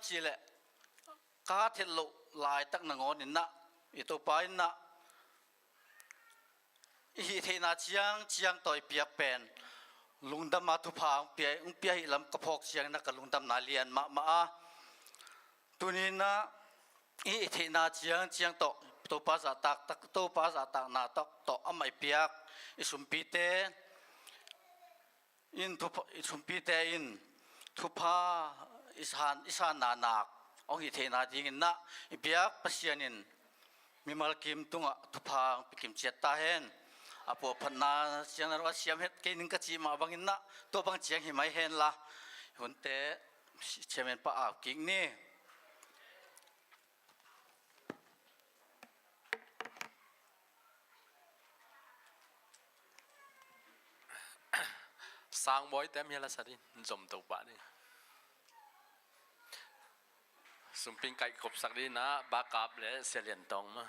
ชีเละกาเทลลุลายตักนงอนินนะอิตุปายนะอีเทนาเชียงต่อยเปียเป็นลุงดำมาทุพางเปียลำกระพกเชียงนักลุงดำนาเลียนมาตัวนี้นะอีเทนาเชียงตัวภาษาตักตัวภาษาตักนาตักตัวอไม่เปียกอิสุมปีเตอินทุพอิสุมปีเตอินทุพาอิสานนานักองอีเทนาจริงนะอีเปียกปัสยานินมีมาลกิมตุงทุพางปิกิมเจตาเห็นอาพวกพันนาเสียงนรวาเสียมเฮ็ดเกนิงกะจีมาบังอินนะตัวบังเจียงหิมายเห็นละหุ่นเตะเชมเนปะอาบกิ่งนี่สร้างบ่อยเต็มเฮลัสดินจมตัวปะนี่สมปิงไก่ขบสักดีนะบากาบและเสียเหรียญตองมา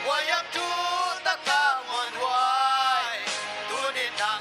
我要住的大门外，多年难。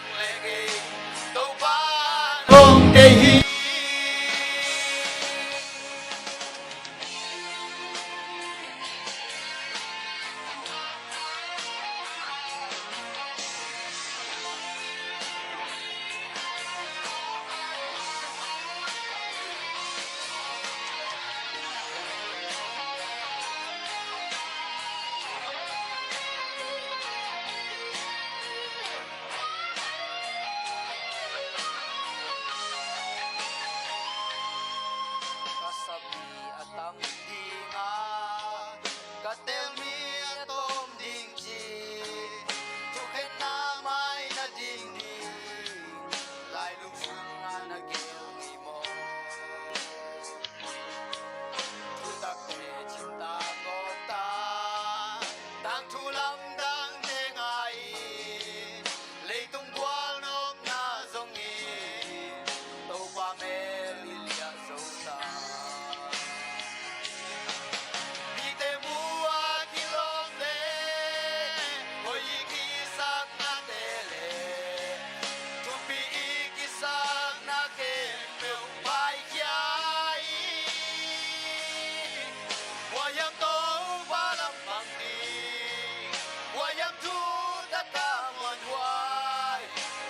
ta ta muan hoài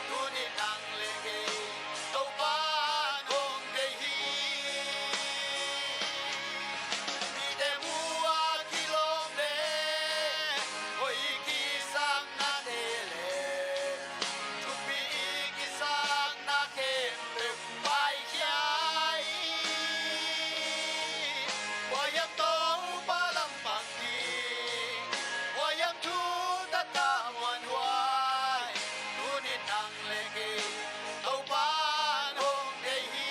tu ni nang le ge tàu ban hong de hi mi de mua kilom de oi ki sang na de le tu pi ki sang na ke pe pai khai wa yam tong pa lam pang ti wa yam thu ta ta muan hoài tu ni nang le ge tàu ban hong de hi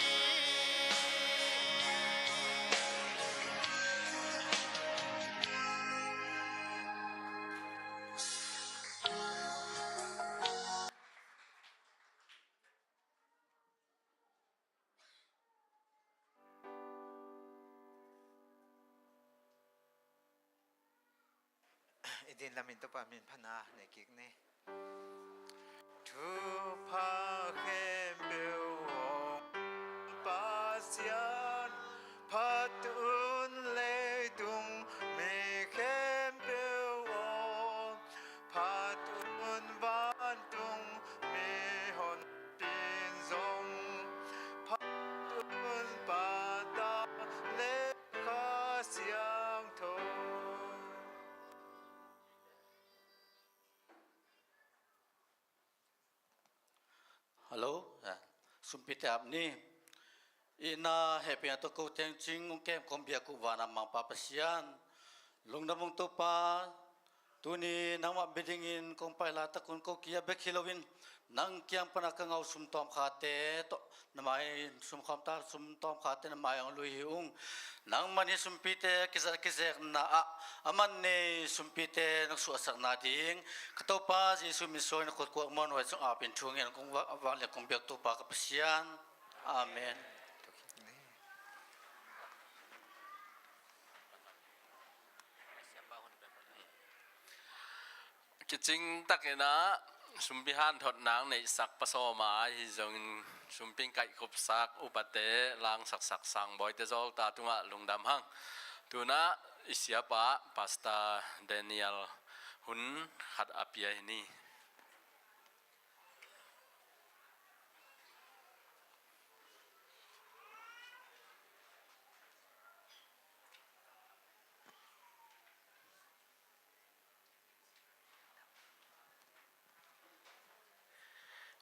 idin lamin to pa min phana ne kik ne thu pa khem beu pa sian patun le tung me khem beu patun ban tung me hon tin zong patun pa da le ka siang thoi Hello, sumpite apni. Ina happy ato ko teng ching ung kem kom bia ku wana mang papasian. Lung namong to pa tuni nang ma bidingin kong paila ta kun ko kia bekhilowin nang kiang panakangau sumtom khate to namai sumkham ta sumtom khate namai ang lui ung nang mani sumpite kizar na aman ne sumpite nang suasak na ding kato pa Jesu misoy na kot ko mon wa sung apin thungin kong wa le kong biak to pa kapasian amen. ki ching takena sumbihan thot nang nei sak paso ma hi zong sumping kai khop sak upate lang sak sak sang boy te zol ta tunga lungdam hang tuna isiapa pasta Daniel hun khat apia ni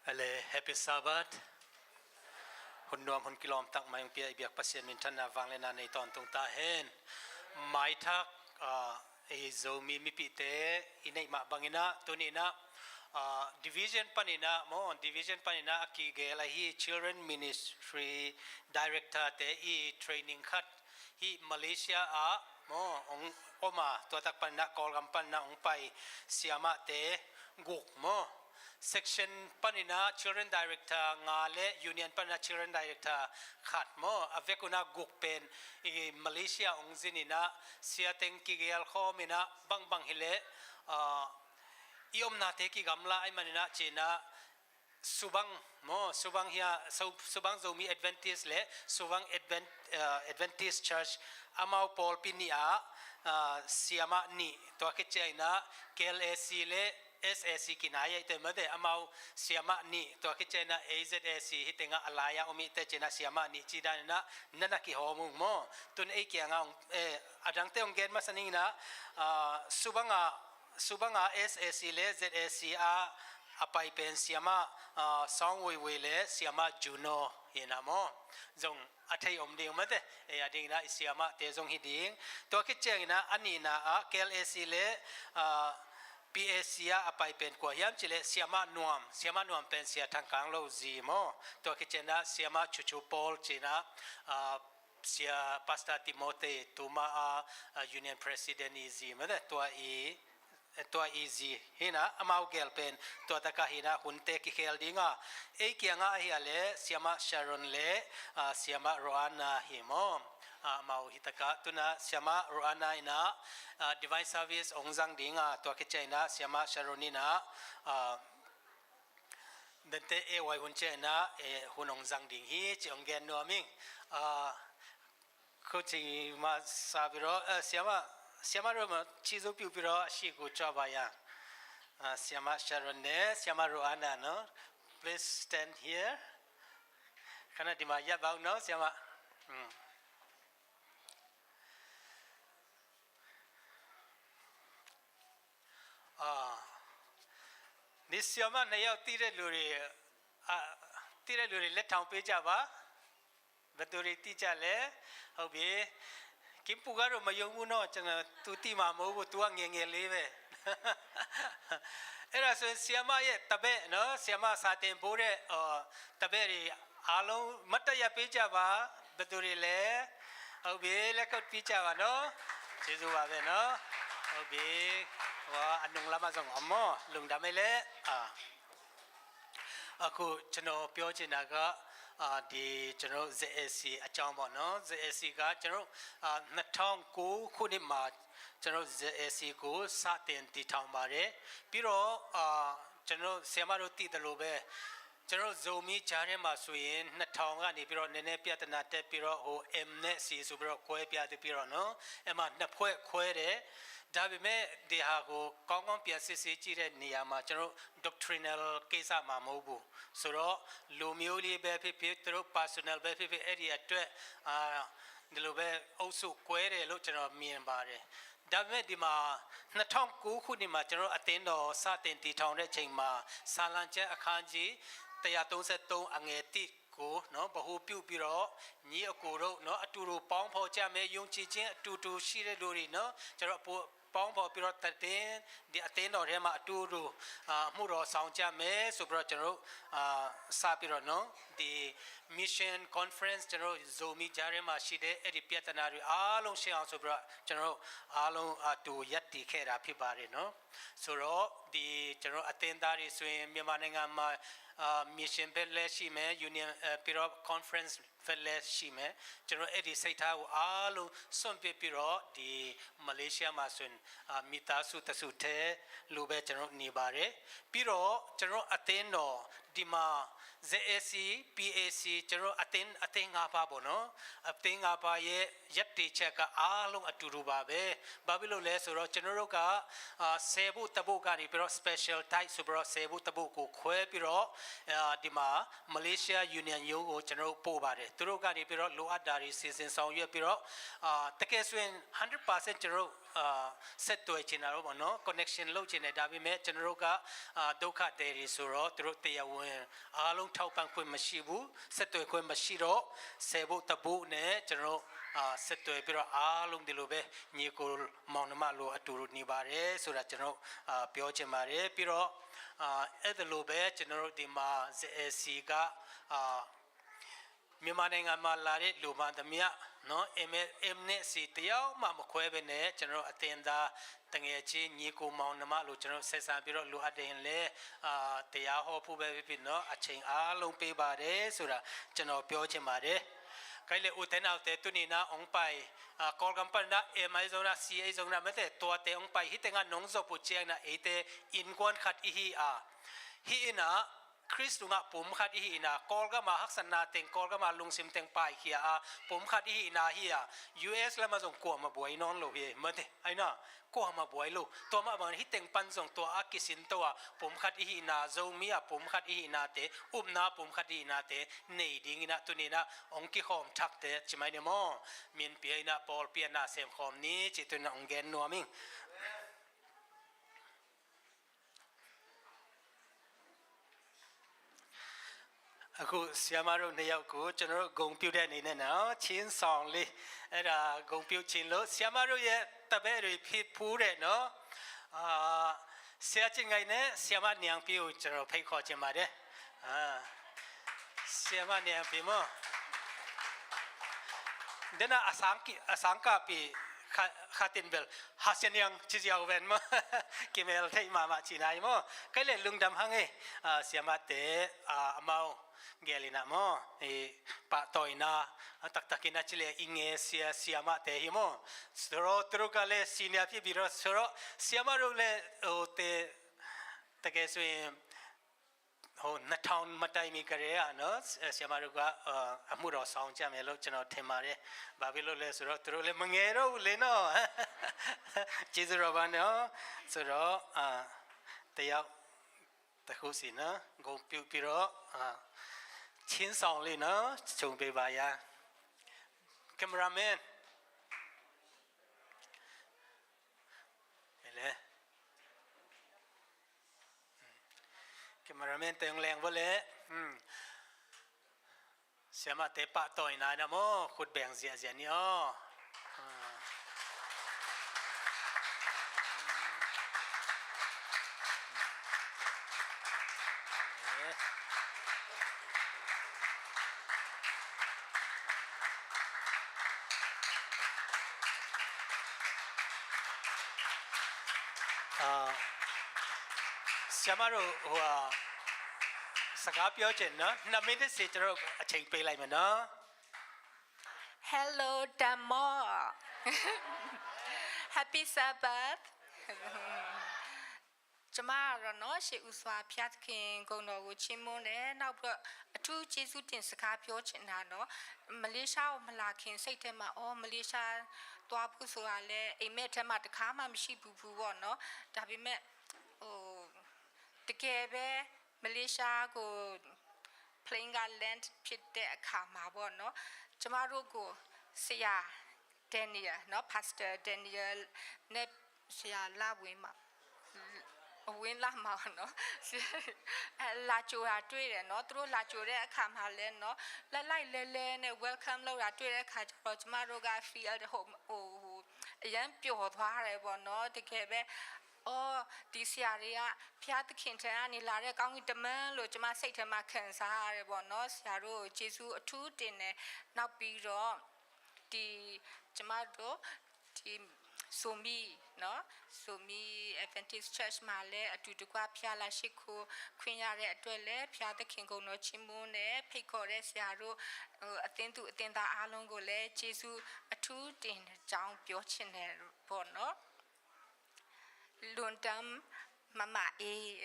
Ale happy Sabbath. Hun nuam hun kilom tak mayong pia ibiak pasien min tan na wang le na nei ton tung ta hen. Mai thak e zo mi mi pi te inei ma bangina tunina division panina mo division panina aki gela hi children ministry director te I training khat hi Malaysia a mo ong oma to tak panna kol gam panna ong pai siama te guk mo section panina children director ngale union panina children director khat mo avekuna gukpen I Malaysia ong zinina siateng kigel khomina bang bang hile iom na te ki gamla ai manina china subang mo subang hia subang zomi adventist le subang adventist church amau pol pinia siama ni to ke china KLAC le SAC kinaya ite made amau siama ni to ke china AZAC hitenga alaya umi te china siama ni chidana nana ki homung mo tun e ki anga adang te ongen masanina subanga SAC le ZAC a apai pen siama songwei le siama juno hinamo zong athei omding mate e adingna siama te zong hiding to ke chengina anina a KLAC le PAC apai pen ko yam chile siama nuam pen sia thangkang lo zi mo to ke chena siama chuchu pol china sia pastor Timothy tuma union president izi mate to easy hina amau gel pen to taka hina hunte ki khel dinga e kianga hiale siama Sharon le siama Roana himo mau hitaka tuna siama Roana ina divine service ongjang dinga to ke china siama Sharonina dente e wai hun chena e hunong jang ding hi chong gen no ming ko chi ma sabiro siama roma chizo piu piro shi ko cha ba ya Siama Sharon နဲ့ Siama Roana နော် please stand here ခဏဒီမှာရပ်ပါဦးနော် Siama ဒီ Siama နှစ်ယောက်တည်တဲ့လူတွေတည်တဲ့လူတွေလက်ထောင်ပေးကြပါဘယ်သူတွေတည်ကြလဲဟုတ်ပြီကင်ပူကတော့မယုံဘူးနော်ကျွန်တော် तू တည်မှာမဟုတ်ဘူး तू ကငယ်ငယ်လေးပဲအဲ့ဒါဆိုဆီယမရဲ့တပည့်နော်ဆီယမစာတင်ပိုးတဲ့တပည့်တွေအားလုံးမတ်တရပေးကြပါဘယ်သူတွေလဲဟုတ်ပြီလက်ကုပ်ပေးကြပါနော်ကျေးဇူးပါပဲနော်ဟုတ်ပြီဟောအနုံလာမဆောင်အမောလုံဒမဲလေအခုကျွန်တော်ပြောချင်တာကဒီကျွန်တော် ZSC အကြောင်းပေါ့နော် ZSC ကကျွန်တော်2009ခုနှစ်မှာကျွန်တော် ZSC ကိုစတင်တည်ထောင်ပါတယ်ပြီးတော့ကျွန်တော်ဆရာမတို့တည်တယ်လို့ပဲကျွန်တော် Zoom ကြားထဲမှာဆိုရင်2000ကနေပြီးတော့နည်းနည်းပြဿနာတက်ပြီးတော့ဟို M နဲ့ C ဆိုပြီးတော့ခွဲပြတယ်ပြီးတော့နော်အဲ့မှာနှစ်ဖွဲ့ခွဲတယ်ဒါပေမဲ့ဒီဟာကိုကောင်းကောင်းပြန်စစ်ဆေးကြည့်တဲ့နေရာမှာကျွန်တော် doctrinal ကိစ္စမှာမဟုတ်ဘူးဆိုတော့လူမျိုးလေးပဲဖြစ်ဖြစ်သူတို့ personal ပဲဖြစ်ဖြစ်အဲ့ဒီအတွက်ဒီလိုပဲအုပ်စုကွဲတယ်လို့ကျွန်တော်မြင်ပါတယ်ဒါပေမဲ့ဒီမှာ2009ခုနှစ်မှာကျွန်တော်အသင်းတော်စတင်တည်ထောင်တဲ့ချိန်မှာစာလံကျမ်းအခန်းကြီး133အငယ်1ကိုနော်ဗဟုပြုပြီးတော့ညီအကိုတို့နော်အတူတူပေါင်းဖော်ကြမယ်ယုံကြည်ခြင်းအတူတူရှိတဲ့လူတွေနော်ကျွန်တော်ပေါင်းဖော်ပြီးတော့တည်ဒီအသင်းတော်ထဲမှာအတူတူမှုတော်ဆောင်ကြမယ်ဆိုပြီးတော့ကျွန်တော်စပြီးတော့နော်ဒီ mission conference ကျွန်တော် Zoom ကြားထဲမှာရှိတဲ့အဲ့ဒီပြဿနာတွေအားလုံးရှင်းအောင်ဆိုပြီးတော့ကျွန်တော်အားလုံးအတူရပ်တည်ခဲ့တာဖြစ်ပါတယ်နော်ဆိုတော့ဒီကျွန်တော်အသင်းသားတွေဆိုရင်မြန်မာနိုင်ငံမှာmission ပဲလက်ရှိမယ် union ပြီးတော့ conference ပဲလက်ရှိမယ်ကျွန်တော်အဲ့ဒီစိတ်ထားကိုအားလုံးစွန့်ပစ်ပြီးတော့ဒီမလေးရှားမှာဆိုရင်မိသားစုတစုထဲလိုပဲကျွန်တော်နေပါတယ်ပြီးတော့ကျွန်တော်အသင်းတော်ဒီမှာ ZSC PAC ကျွန်တော်အသင်း၅ပါးပေါ့နော်အသင်း၅ပါးရဲ့ရက်တေချက်ကအားလုံးအတူတူပါပဲဘာဖြစ်လို့လဲဆိုတော့ကျွန်တော်တို့က10ဘုတ်တဘုတ်ကနေပြီးတော့ special type ဆိုပြီးတော့10ဘုတ်တဘုတ်ကိုခွဲပြီးတော့ဒီမှာ Malaysia Union ရုံးကိုကျွန်တော်ပို့ပါတယ်သူတို့ကနေပြီးတော့လိုအပ်တာတွေစီစဉ်ဆောင်ရွက်ပြီးတော့တကယ်ဆိုရင် 100% ကျွန်တော်ဆက်သွယ်ချင်တာတော့ဗောနော် connection လုပ်ချင်တယ်ဒါပေမဲ့ကျွန်တော်တို့ကဒုက္ခတွေတွေဆိုတော့သူတို့တရားဝင်အားလုံးထောက်ပံ့ခွင့်မရှိဘူးဆက်သွယ်ခွင့်မရှိတော့10ဘုတ်တဘုတ်နဲ့ကျွန်တော်ဆက်သွယ်ပြီးတော့အားလုံးဒီလိုပဲညီကိုမောင်နှမလိုအတူတူနေပါတယ်ဆိုတာကျွန်တော်ပြောချင်ပါတယ်ပြီးတော့အဲ့ဒါလိုပဲကျွန်တော်တို့ဒီမှာ ZSC ကမြန်မာနိုင်ငံမှာလာတဲ့လူမှသမျှနော် M နဲ့ C တယောက်မှမခွဲဘဲနဲ့ကျွန်တော်အသင်သားတငယ်ချင်းညီကိုမောင်နှမလို့ကျွန်တော်ဆက်ဆံပြီးတော့လိုအပ်တယ်လေတရားဟောဖို့ပဲဖြစ်နော်အချိန်အားလုံးပေးပါတယ်ဆိုတာကျွန်တော်ပြောချင်ပါတယ်kai le uten autte tunina ong pai kol kampal na mai zona ca zona mate to te ong pai hitenga nong zo pu cheng na ete in kon khat hi hi ina Chris lunga pum khat hi ina kol ga ma haksan na teng kol ga ma lungsim teng pai khia pum khat hi ina hi US la ma zong ko ma boi non lo hi mate aina ko ma boi lo to ma ban hi teng pan zong to akisin to pum khat hi ina zo mi pum khat hi ina te na pum khat hi ina te nei ding ina tunina ong ki khom thak te chimai ne mo min pi ina pol pi na sem khom ni chi tun ong gen no mingအခုဆီယမတို့နှစ်ယောက်ကိုကျွန်တော်တို့ဂုံပြုတ်တဲ့အနေနဲ့နော်ချင်းဆောင်လေးအဲ့ဒါဂုံပြုတ်ခြင်းလို့ဆီယမတို့ရဲ့တပည့်တွေဖြစ်ဖူးတဲ့နော်ဆရာချင်းငိုင်းနဲ့ဆီယမညံပြို့ကျွန်တော်ဖိတ်ခေါ်ခြင်းပါတယ်ဆီယမညံပြိမဒနာအစံကပီkhatin bel hasen yang chijiao ven ma kimel thei ma chi nai mo kai le lungdam hang e siama te amao gelina mo e pa toina tak takina chile inge siama te hi mo sro trukale sinia phi biro sro siama ro le o te take swin ho nathon matai mi kare ya no siama ro ka amu ro saung cha me lo chano thin ma de ba bi lo le so ro tro le mnge ro le no chi su ro ba no so ro แต่ยาวแต่คู่สินะกงปิวปิโรชิ้นสองเลยนะชงไปบายาแคมราแมนเห็นเลยแคมราแมนเต็งแรงวะเลยเสียมาเตะปะต่อยนายนะโมขุดแบ่งเสียนี่อ๋อเสียมารู้หัวสกาเปียวเจนเนาะน้ำไม่ได้เสียจะรู้เชิงไปไรมันเนาะ Hello, Damo. Happy Sabbath. ကျမကတော့နော်ရှေ့ဦးစွာဖျားသခင်ဂုဏ်တော်ကိုချီးမွမ်းတယ်နောက်ပြီးတော့အထူးကျေးဇူးတင်စကားပြောချင်တာနော်မလေးရှားကိုမလာခင်စိတ်ထဲမှာမလေးရှားသွားဖို့ဆိုတာလဲအိမ်မက်ထဲမှာတခါမှမရှိဘူးပေါ့နော်ဒါပေမဲ့တကယ်ပဲမလေးရှားကို plane က land ဖြစ်တဲ့အခါမှာပေါ့နော်ကျမတို့ကိုဆရာ Daniel နော် Pastor Daniel နဲ့ဆရာလာဝင်မှာဝင်လာမှာနော်လာကြိုတာတွေ့တယ်နော်သူတို့လာကြိုတဲ့အခါမှာလဲနော်လိုက်လဲနဲ့ welcome လုပ်တာတွေ့တဲ့အခါကျတော့ကျမတို့က feel အရန်ပျော်သွားတယ်ပေါ့နော်တကယ်ပဲဒီဆရာတွေကဖျားသခင်ထံကနေလာတဲ့ကောင်းကင်တမန်လို့ကျမစိတ်ထဲမှာခံစားရတယ်ပေါ့နော်ဆရာတို့ကိုယေရှုအထူးတင်တယ်နောက်ပြီးတော့ဒီကျမတို့ဒီဆိုမီနော်ဆိုမီ Adventist Church မှာလည်းအတူတကွဖျားလာရှိခိုးခွင့်ရတဲ့အတွက်လည်းဖျားသခင်ကုံတော်ချီးမွမ်းတယ်ဖိတ်ခေါ်တဲ့ဆရာတို့အသင်းသူအသင်းသားအားလုံးကိုလည်းယေရှုအထူးတင်ကြောင်းပြောချင်တယ်ပေါ့နော်လွန်တမ်မမအေး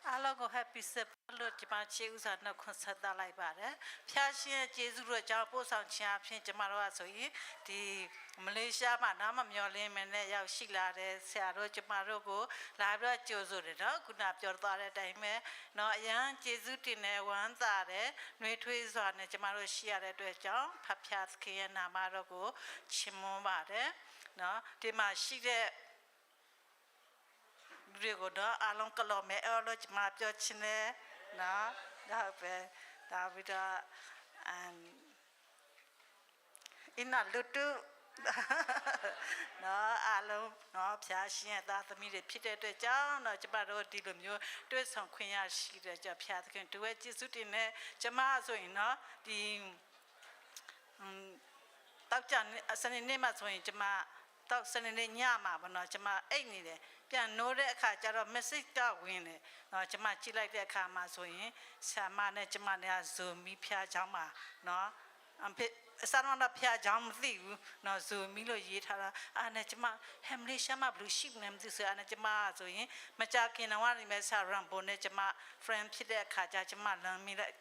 အားလုံးကို happy Sabbath လို့ကျမချေဥစွာနှုတ်ခွန်းဆက်သလိုက်ပါတယ်။ဖျားရှင်ရဲ့ကျေးဇူးတော်ကြောင့်ပို့ဆောင်ခြင်းအဖြစ်ကျမတို့ကဆိုရင်ဒီမလေးရှားမှာနားမမျောလင်းမနဲ့ရောက်ရှိလာတဲ့ဆရာတို့ကျမတို့ကိုလာပြီးတော့ကြိုဆိုတယ်နော်ခုနပြောသွားတဲ့အတိုင်းပဲနော်အရန်ကျေးဇူးတင်တဲ့ဝမ်းသာတဲ့နှွေးထွေးစွာနဲ့ကျမတို့ရှိရတဲ့အတွက်ကြောင့်ဖဖျားသခင်ရဲ့နာမတော်ကိုချီးမွမ်းပါတယ်နော်ဒီမှာရှိတဲ့ဒီကိုတော့အလုံးကလောမဲအော်လို့ကျမပြောချင်တယ်နော်ဒါပဲဒါပြီးတော့အင်းလူတူနော်အလုံးနော်ဖျားရှင်သားသမီးတွေဖြစ်တဲ့အတွက်ကြောင့်တော့ကျမတို့ဒီလိုမျိုးတွေ့ဆုံခွင့်ရရှိတဲ့ကြောင့်ဖျားသခင်တို့ရဲ့ကျေးဇူးတင်နဲ့ကျမဆိုရင်နော်ဒီတောက်ကြစနေနေ့မှဆိုရင်ကျမတောက်စနေနေ့ညမှာပေါ့နော်ကျမအိတ်နေတယ်ပြန်နိုးတဲ့အခါကျတော့ message ကဝင်တယ်နော်ကျမကြည့်လိုက်တဲ့အခါမှာဆိုရင်ဆာမနဲ့ကျမနဲ့ Zoom ဖျားချောင်းမှာနော်အစတော့ဖျားချောင်းမသိဘူးနော် Zoom လို့ရေးထားတာအဲ့နဲ့ကျမ Hamley ရှာမဘလူးရှိနေမှသိဆိုအဲ့နဲ့ကျမဆိုရင်မကြခင်တော့နေမဲ့ဆာရမ်ဘိုနဲ့ကျမ friend ဖြစ်တဲ့အခါကျကျမလမ်းမိလိုက်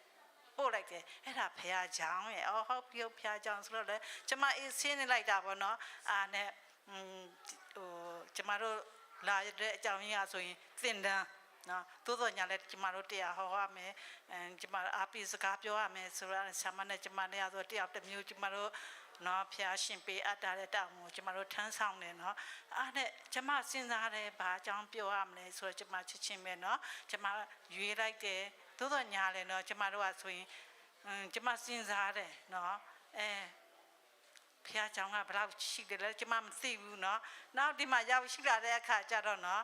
ပို့လိုက်တယ်အဲ့ဒါဖျားချောင်းရဲ့ဟုတ်ပြုတ်ဖျားချောင်းဆိုတော့လေကျမအေးဆင်းနေလိုက်တာပေါ့နော်အဲ့နဲ့ကျမတို့လာတဲ့အကြောင်းရင်းဆိုရင်သင်တန်းနော်သို့တော်ညာလည်းကျမတို့တရားဟောရမယ်ကျမအားပေးစကားပြောရမယ်ဆိုတော့ဆာမနဲ့ကျမနဲ့ဆိုတရားတစ်မျိုးကျမတို့နော်ဖျားရှင်ပေးအပ်တဲ့တောင်းကိုကျမတို့ထမ်းဆောင်တယ်နော်အားနဲ့ကျမစဉ်းစားတယ်ဘာအကြောင်းပြောရမလဲဆိုတော့ကျမချစ်ချင်းပဲနော်ကျမရွေးလိုက်တယ်သို့တော်ညာလည်းနော်ကျမတို့ကဆိုရင်ကျမစဉ်းစားတယ်နော်ဖျားချောင်းကဘယ်လောက်ရှိတယ်လဲကျမမသိဘူးเนาะနောက်ဒီမှာရောက်ရှိလာတဲ့အခါကျတော့เนาะ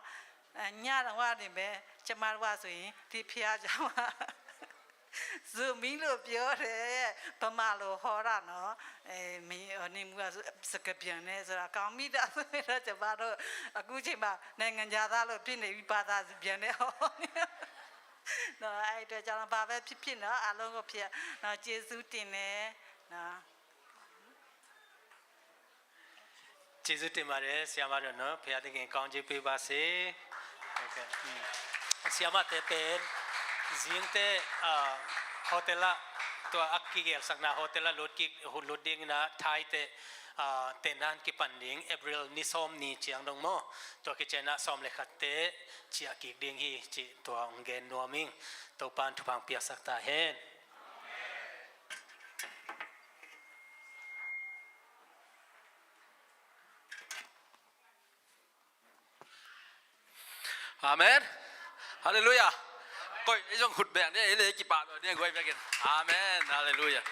ညတော့ကနေပဲကျမတို့ကဆိုရင်ဒီဖျားချောင်းကဇူမီလို့ပြောတယ်ဗမာလိုဟောတာเนาะမင်းနေမှုကစကပြန်နေဆိုတာကောင်းမိတာဆိုတော့ကျမတို့အခုချိန်မှာနိုင်ငံသားလို့ဖြစ်နေပြီဘာသာပြန်နေဟောနော်အဲ့တော့ကျွန်တော်ဘာပဲဖြစ်เนาะအလုံးကိုဖျားเนาะကျေးဇူးတင်တယ်เนาะကျေးဇူးတင်ပါတယ်ဆရာမတို့နော်ဖခင်သခင်ကောင်းချီးပေးပါစေဟုတ်ကဲ့ဆရာမတဲ့เป็นဇင်းတဲ့ဟိုတယ်လာตัวอักกี้เกลสักนาโฮเทลลดกิโฮลดดิ้งนะไทยเต เต็นนั้นกิปันดิงเอเบริลนิสอมนี่เจียงดงโมตัวกิเจนะสอมเลขัดเตเจียกิกดิงฮีจิตัวองเกนนัวมิงตัวปานทุพังเปียสักตาเฮนอาเมนฮาเลลูยาก้อยไอ้จงขุดแบงเนี่ยไอ้เลยกี่ปากเนี่ยก้อยไปกันอาเมนฮาเลลูยา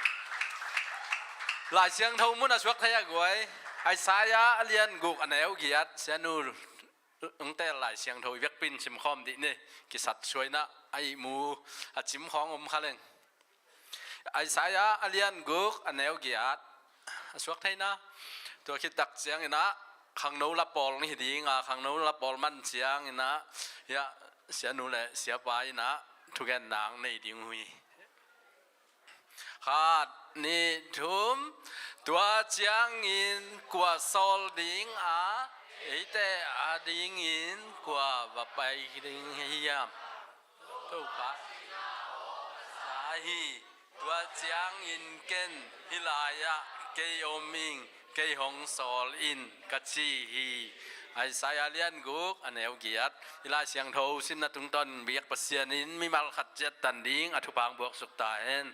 หลายเสียงเท่ามุนอสวกไทยก้อยไอ้สายาเลียนกุกอันไหนเอาเกียรติเสียนูตั้งแต่หลายเสียงเท่าเวียกปินชิมคอมดิเนี่ยกิสัตช่วยนะไอ้หมูชิมของอมขลังไอ้สายาเลียนกุกอันไหนเอาเกียรติสวกไทยนะตัวคิดตักเสียงนะขังนู้รับปอลนี่ดีงาขังนู้รับปอลมันเสียงนะยะเสียนูเลยเสียไปนะทุกอย่างนางในดิ้งหุยขาดนี่ทุ่มตัวเจียงอินกว่าโซลดิ้งไอแต่อาดิ้งอินกว่าแบบไปดิ้งเฮียมทุกปะสาฮีตัวเจียงอินเกนฮิลายะเกยอมิงเกยฮงโซลอินกัจจีฮีไอ้สายเลียนกุกอันเอวเกียรติเวลาเสียงโทสินนัตุงต้นเบียกปัสเซียนินมีมัลขัดเจ็ดตันดิ้งอธุพังบวกสุกตาเห็น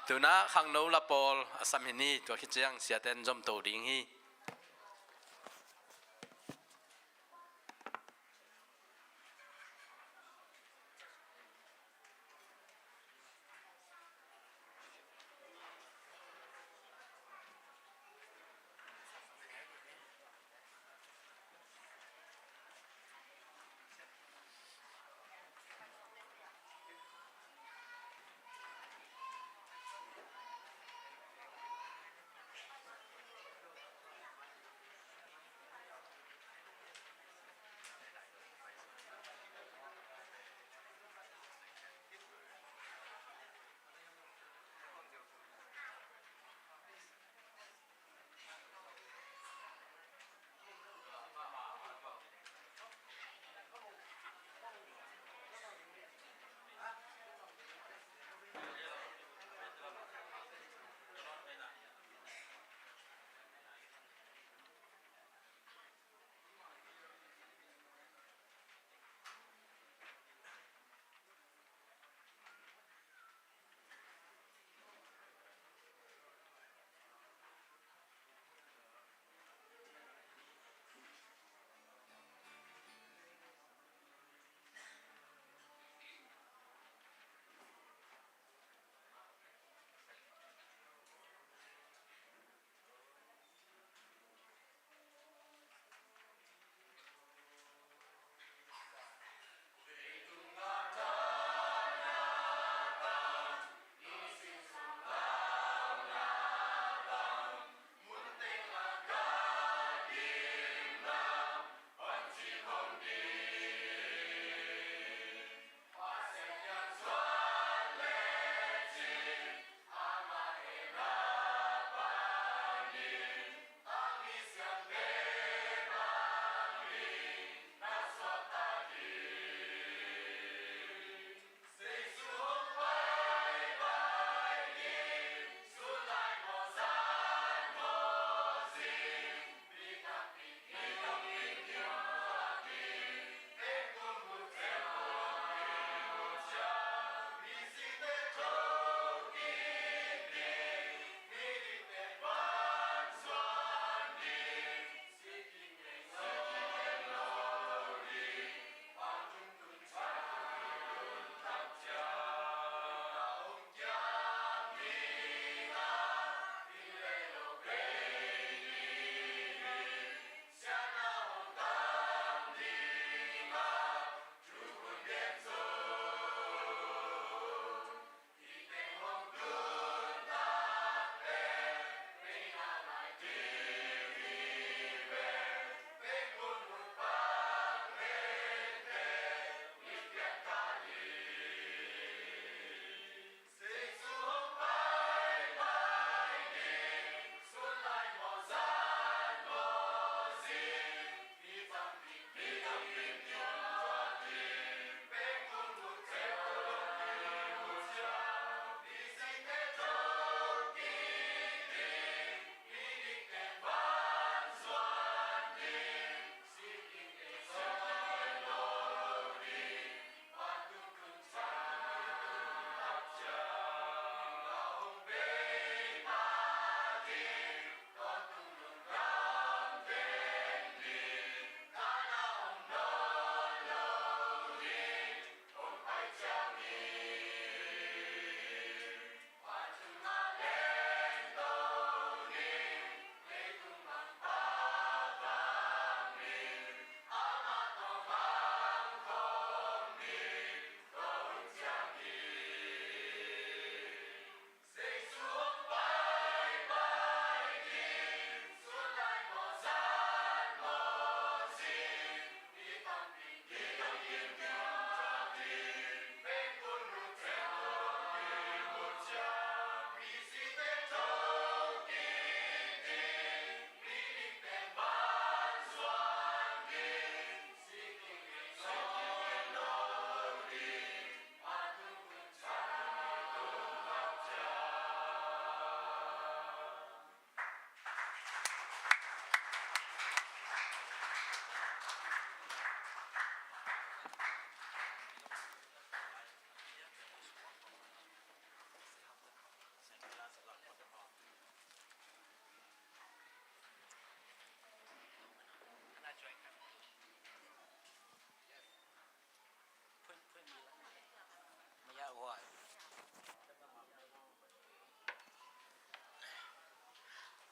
ตัวน่ะขังโนละปอลอสัมหินีตัวคิดเจียงเสียเต้นจอมโตดิ้งฮี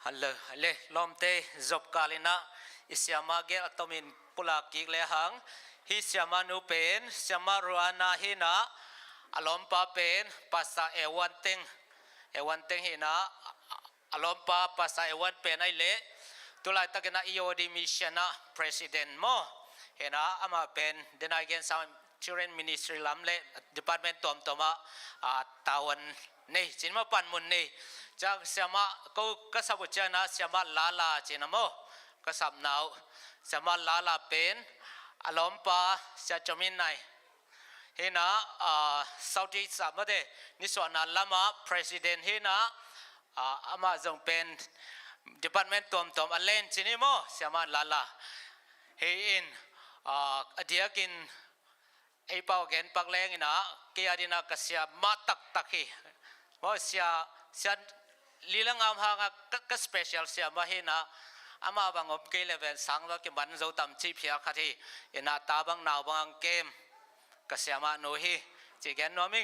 Hello, le lomte job kalina isyama ge atomin pulaki le hang hi syama nu pen syama ruana hina alompa pen pasa e1 teng hina alompa pasa e1 pen ai le tulai takena iodi missiona president mo hina ama pen denai gen sam children ministry lamle department tom toma tawan nei chinma pan mun nei chak syama ko kasabuchana syama lala chinamo kasap nau syama lala pen alompa sya chomin nai hina Southeast samade niswana lama president hina ama jong pen department tom tom alen chinimo syama lala he in adiakin ai pau gen pakleng ina ke adina kasya matak takhi mo sya lilangam hanga ka special sya mahina ama bangop ke level sangwa ke ban zo tam chi phia khathi ina tabang naw bang kem kasya ma no hi chi gen no mi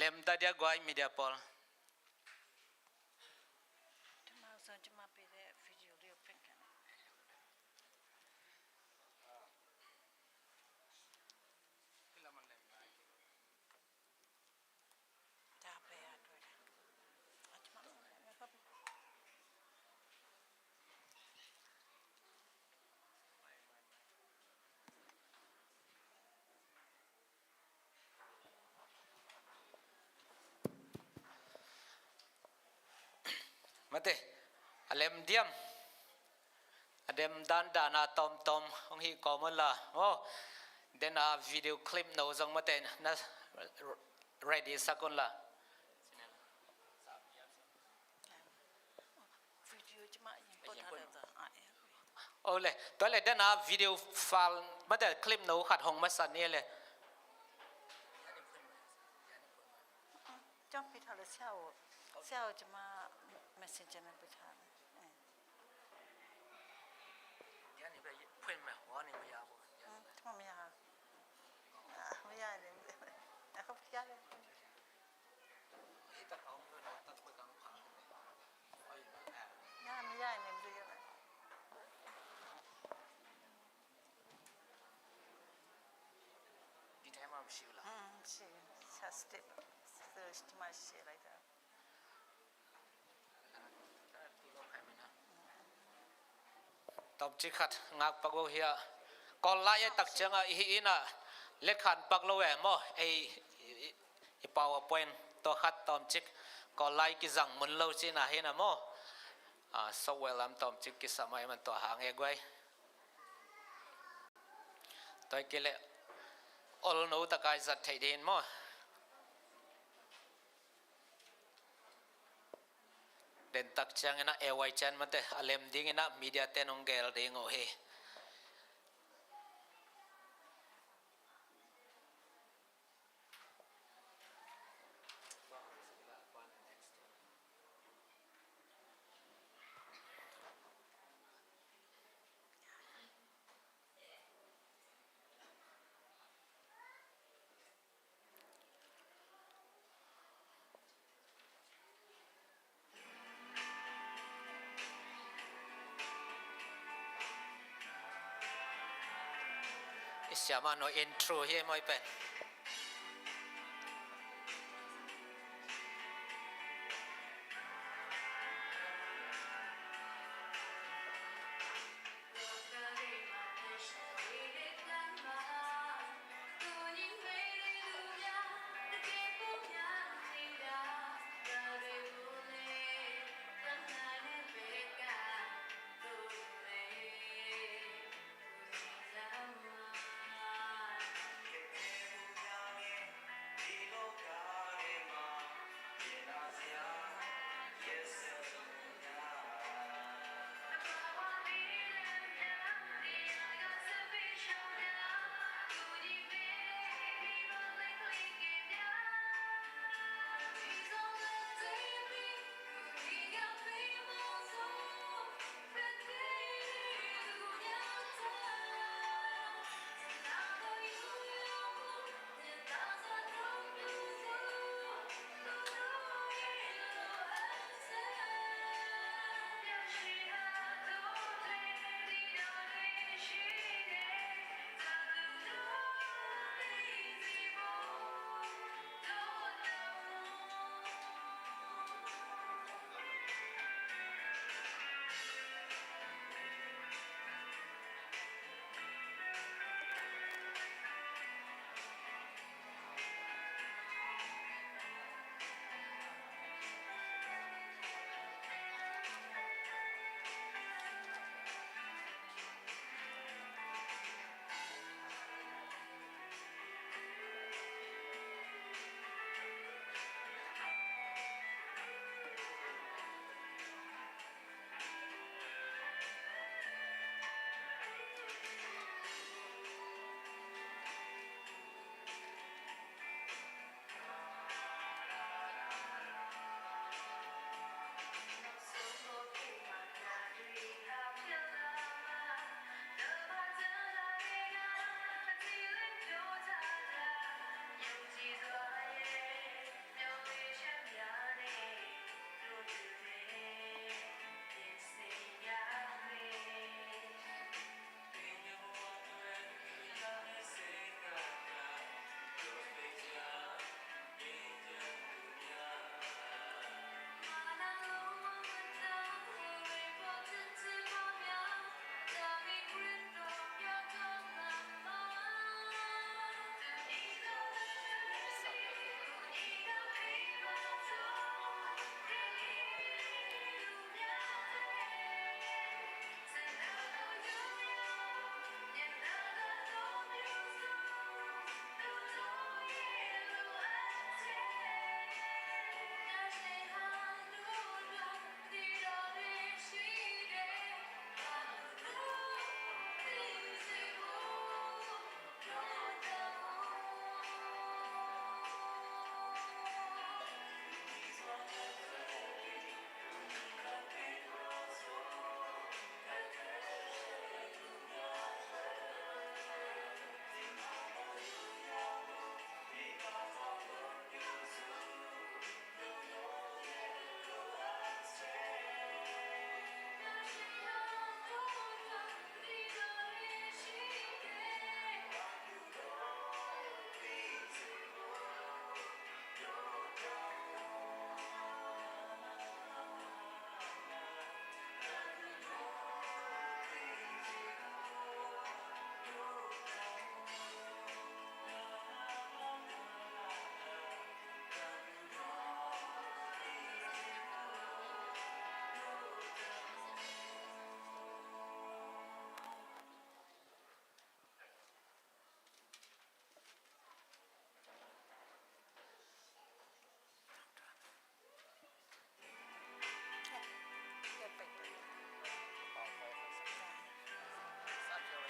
lem ta dia goi media pol mate alem diam adem dan dana tom tom ong hi common la oh then a video clip no jong mate na ready sakon la ole tole then a video file mate clip no khat hong ma san ne le trong khi thằng sao cho mà messenger này bị thằng yani be puen me wa ni ma ya bo không ya này không ya này ta không no ta ko kang pha ai ya này bây giờ này di time am shiu la sì sa step mà sẽ lại đó tom chi khat ngak pago hia kol la ye tak changa hi ina lekhan paklo e mo ei i powerpoint to khat tom chik kol lai ki jang mun lo chi na hina mo so well am tom chik ki samai man to hang e gwai toy kile all no ta kai zat thei din mo den tak chang ena ay chan mate alem ding ena media tenong gel ding o he siapa no intro here moi pen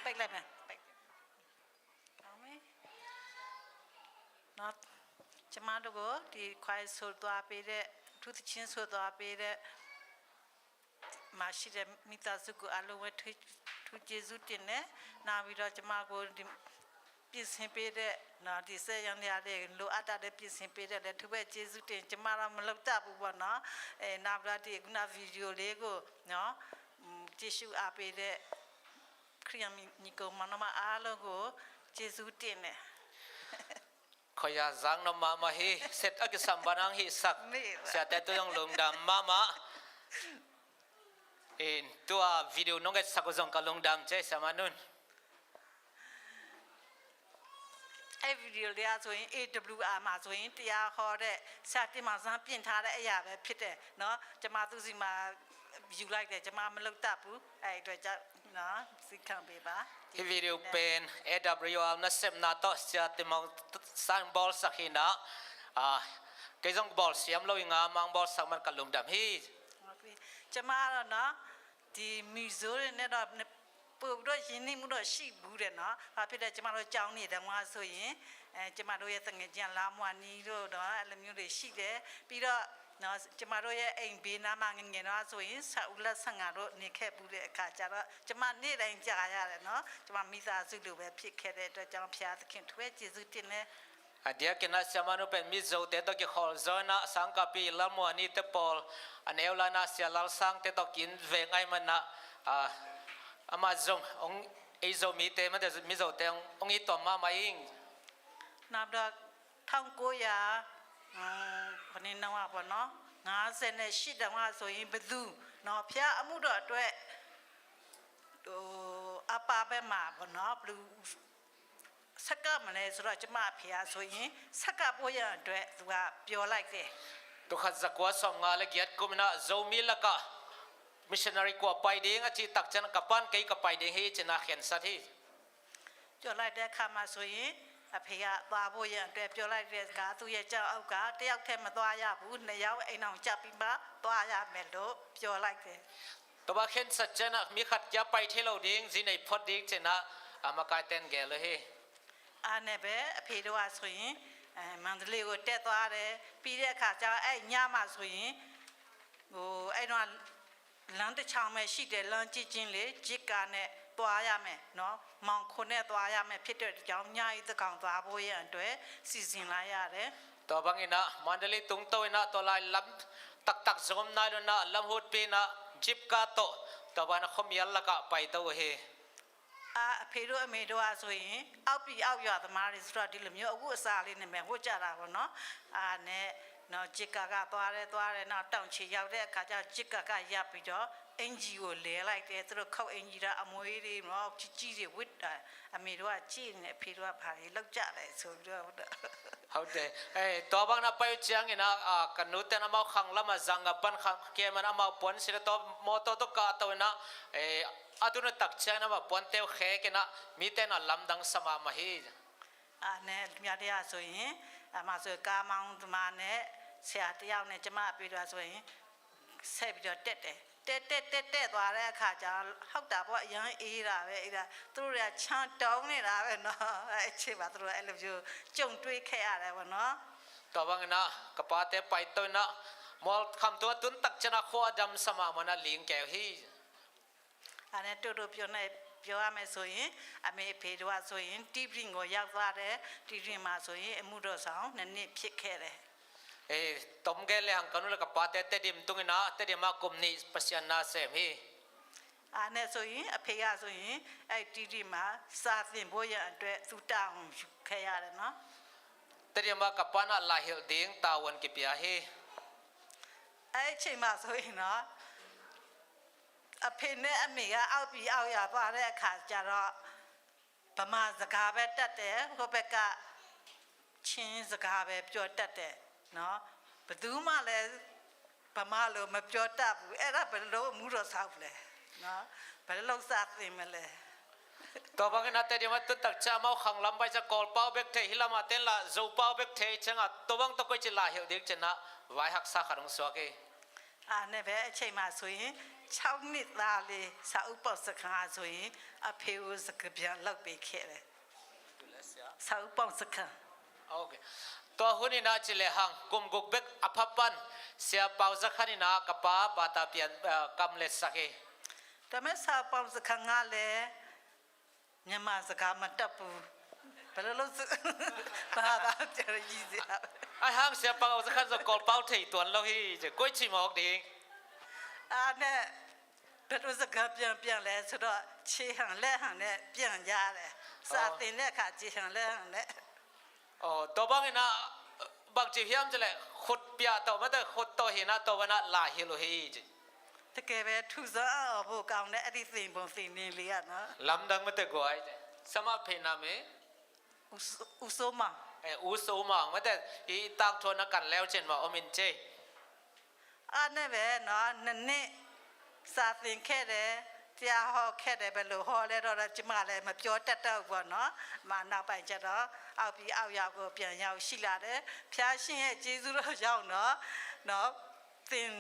ပိတ်လိုက်မယ်ပိတ်ကောင်းပြီနော်ကျမတို့ကိုဒီခွိုင်းဆိုသွားပေးတဲ့သူသချင်းဆိုသွားပေးတဲ့မရှိတဲ့မိသားစုကိုအလုံးဝထူးကျေးဇူးတင်တယ်နောက်ပြီးတော့ကျမကိုဒီပြင်ဆင်ပေးတဲ့နော်ဒီဆက်ရံရတဲ့လိုအပ်တဲ့ပြင်ဆင်ပေးတဲ့လည်းသူပဲကျေးဇူးတင်ကျမတော့မလုပ်တတ်ဘူးပေါ့နော်နောက်ပြီးတော့ဒီခုနဗီဒီယိုလေးကိုနော်ကြည့်ရှုအားပေးတဲ့ခရီးညီကောင်မနမအားလုံးကိုကျေးဇူးတင်တယ် ขอยาจังนมามาฮีเสร็จอักษรบานังฮีสักเสียแต่ตัวยังลงดำมาตัววิดีโอน้องก็สักจงกับลงดำใจสมานุน အဲ့ဗီဒီယိုလေးဆိုရင် AWR မှာဆိုရင်တရားဟောတဲ့ဆရာတင်မဆန်းပြင်ထားတဲ့အရာပဲဖြစ်တယ်เนาะကျမသူစီမှာယူလိုက်တယ်ကျမမလုပ်တတ်ဘူးအဲ့အတွက်ကြောင့်เนาะစိတ်ခံပေးပါ ที่วิดีโอเป็น AWR นั่นเสพนาต่อเสียติมังสันบอลสักหินะเกี่ยงบอลเสียมเราอย่างมังบอลสักมันกับลงดำฮี โอเคကျမတော့เนาะဒီမီဇိုးတွေနဲ့တော့ပို့တော့ရင်းနှီးမှုတော့ရှိဘူးတဲ့เนาะဘာဖြစ်လဲကျမတို့ကြောင်းနေတယ်မှာဆိုရင်ကျမတို့ရဲ့တငယ်ချင်းလာမွာနီတို့တော့အဲ့လိုမျိုးတွေရှိတယ်ပြီးတော့နော်ကျမတို့ရဲ့အိမ်ဘေးနားမှာငငယ်တော့ဆိုရင်ဆာဦးလက်ဆန်ငါတို့နေခဲ့ဘူးတဲ့အခါကျတော့ကျမနေ့တိုင်းကြာရတယ်နော်ကျมမိသားစုလိုပဲဖြစ်ခဲ့တဲ့အတွက်ကြောင့်ဖျားသခင်ထွေးကျေးဇူးတင်တယ် เดี๋ยวกินอาเซียมานุเป็นมิโซเตตกิขอลจอยนะสังกปีลมัวนี่เตปอลอันเอวลานาเสียลาสังเตตกินเวงไอมันนะอามาจงองไอโซมีเตมันแต่มิโซเตองอีต่อมามาอิง นับดอกท่องกุยาคนนี้น้องว่าปะเนาะ50နဲ့8တောင်ว่าဆိုရင်ဘသူเนาะဖျားအမှုတော်အတွက်အပါပဲမှာပေါ့เนาะဘလူဆက်ကမလဲဆိုတော့ကျမဖျားဆိုရင်ဆက်ကပိုးရအတွက်သူကပြောလိုက်တယ် ตุขัดจักว่าสองงานละเกียรติกุมนะโจมีละกะมิชชันนารีกว่าไปเด้งอาชีตักจันกับปั้นเกยกับไปเด้งให้ชนะเขียนสัตย์ ပြောလိုက်တဲ့အခါမှာဆိုရင်အဖေကသွားဖို့ရအတွက်ပြောလိုက်တဲ့ကသူရဲ့ကြောက်အောက်ကတယောက်တည်းမသွားရဘူးနှစ်ယောက်အိမ်အောင်ကြပြီးမှသွားရမယ်လို့ပြောလိုက်တယ် ตัวเขียนสัจจะนะมีขัดจะไปที่เราเด้งสิในพอดีชนะอามากายเต้นแก่เลย အားနဲ့ပဲအဖေတို့ကဆိုရင်မန္တလေးကိုတက်သွားတယ်ပြီးတဲ့အခါကျအဲ့ညမှာဆိုရင်ဟိုအဲ့တော့လမ်းတစ်ချောင်းပဲရှိတယ်လမ်းကြီးချင်းလေဂျစ်ကာနဲ့သွားရမယ်เนาะမောင်ခုနဲ့သွားရမယ်ဖြစ်တဲ့အကြောင်းညဤသကောင်သွားဖို့ရအတွက်စီစဉ်လိုက်ရတယ် ตัวบางอินะมันเดลิตุงโตอินะตัวลายลำตักจอมนายลนะลำหุดปีนะจิบกาโตตัวบานะขมียลละกะไปตัวเฮ အဖေတို့အမေတို့ကဆိုရင်အောက်ပြီးအောက်ရွာသမားတွေဆိုတော့ဒီလိုမျိုးအခုအစားလေးနဲ့ပဲဝတ်ကြတာပေါ့နော်နဲ့နော်ဂျစ်ကာကသွားတယ်နောက်တောင်ချီရောက်တဲ့အခါကျဂျစ်ကာကရပ်ပြီးတော့အင်ဂျီကိုလဲလိုက်တယ်သူတို့ခောက်အင်ဂျီကအမွေးတွေနော်ကြီးတွေဝတ်တာအမေတို့ကကြည့်နေအဖေတို့ကဘာတွေလောက်ကြလဲဆိုပြီးတော့ဟုတ်တယ် ตัวบางนะไปเชียงอินะกันนุเตนะมาขังละมาจังกับปันขังเกมันมาปนสิละตัวมอตัวตุกาตัวนะอาตุนตักเชียนะมาปนเตียวเขกันนะมีเตนะลำดังสมามาฮี နဲ့မြတ်တရားဆိုရင်အမဆိုကာမောင်းသမားနဲ့ဆရာတယောက်နဲ့ကျမပြေတော့ဆိုရင်ဆက်ပြီးတော့တက်သွားတဲ့အခါကျဟုတ်တာပေါ့အရင်အေးတာပဲအေးတာသူတို့ကချမ်းတောင်းနေတာပဲเนาะအဲ့အချိန်မှာသူတို့အဲ့လိုမျိုးကြုံတွေးခဲ့ရတယ်ပေါ့เนาะ ตัวบางนะกปาเตไปตัวนะมอลคำตัวตุนตักชนะข้อดำสมามันลิงแก้วฮี အဲ့နဲ့တို့ပြောရမယ်ဆိုရင်အမေဖေတို့ကဆိုရင်တီးပြင်ကိုရောက်သွားတယ်တီးပြင်မှာဆိုရင်အမှုတော်ဆောင်နှစ်ဖြစ်ခဲ့တယ် ตมเกลหังกันุลกปาเตเตดิมตุงนะเตดิมากุมนิปัสยานาเสมี အားနဲ့ဆိုရင်အဖေကဆိုရင်အဲ့တီမှာစာသင်ဖို့ရအတွက်သူတောင်းခဲ့ရတယ်နော် เตดิมากับปานะลาฮิลดิงตาวันกิปยาฮี အဲ့အချိန်မှာဆိုရင်တော့အဖေနဲ့အမေကအောက်ပြီးအောက်ရသွားတဲ့အခါကျတော့ဗမာစကားပဲတတ်တယ်ဟိုဘက်ကချင်းစကားပဲပြောတတ်တယ်နော်ဘယ်သူမှလည်းဗမာလိုမပြောတတ်ဘူးအဲ့ဒါဘယ်လိုမှုတော့ဆောက်လဲနော်ဘယ်လိုစားသိမလဲ ตัวบางนะเตดิมาตุนตักชามาขังลำไปจะกอลเป้าเบกเทฮิลามาเตนละโจเป้าเบกเทชงะตัวบางตะกุยจิลาฮิลดิงชนะไว้หักซาขันงสวก အ နဲ့ပဲအချိန်မှဆိုရင်6နှစ်သားလေးစာအုပ်ပေါက်စခန်းဆိုရင်အဖေကိုစကပြန်လောက်ပေးခဲ့တယ်စာအုပ်ပေါက်စခန်း Okay. To hunina chile hang kum gukbek apapan sia pauza khanina kapa bata pian kamle sakhe. ဒါမဲ့စာပေါက်စခန်းကလည်းမြန်မာစကားမတတ်ဘူးဘယ်လိုလုပ်ဘာသာကြရည်စရာ Ai hang sia pauza khan zo kol pau thei tuan lo hi je koi chi mok ding. အားနဲ့ဘယ်လိုစကားပြန်လဲဆိုတော့ခြေဟန်လက်ဟန်နဲ့ပြန်ကြတယ်စာသင်တဲ့အခါခြေဟန်လက်ဟန်နဲ့ Oh to bangina bang chi hiam chile khut pya to ma ta khut to hina to wana la hi lo hi je. တကယ်ပဲထူစားဖို့ကောင်းတဲ့အဲ့ဒီသင်ပုံသင်နေလေးရနော် Lam dang ma ta go ai je. Sama phe na me ဦးစိုးမ u so ma ma ta i tang thon na kan leo chen ma omin che. အားနဲ့ပဲနော်နှစ်စာသင်ခဲ့တယ်တရားဟောခဲ့တယ်ဘယ်လိုဟောလဲတော့ကျမလည်းမပြောတတ်တော့ဘူးပေါ့နော်နောက်ပိုင်းကျတော့အောက်ပြီးအောက်ရောက်ကိုပြန်ရောက်ရှိလာတယ်ဖျားရှင်ရဲ့ကျေးဇူးတော်ကြောင့်နော်သင်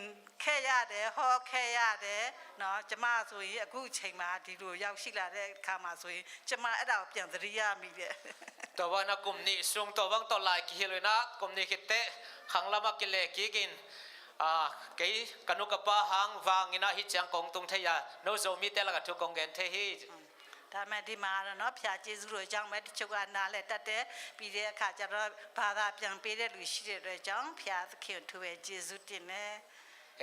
ခဲ့ရတယ်ဟောခဲ့ရတယ်နော်ကျမဆိုရင်အခုချိန်မှာဒီလိုရောက်ရှိလာတဲ့အခါမှာဆိုရင်ကျမအဲ့ဒါကိုပြန်သတိရမိတယ် To wana kum ni sung to bang to lai ki hiloi na kum ni khitte khang lama ki le ki gin cái kanu ka pa hang wang ina hi chang kong tung thaya no zo mi te la ka thu kong gen the hi ဒါမဲ့ဒီမှာနော်ဖျားကျေးဇူးတော်ကြောင့်ပဲတချို့ကနားလဲတတ်တယ်ပြီးတဲ့အခါကျတော့ဘာသာပြန်ပေးတဲ့လူရှိတဲ့အတွက်ကြောင့်ဖျားသခင်ထူပဲကျေးဇူးတင်တယ်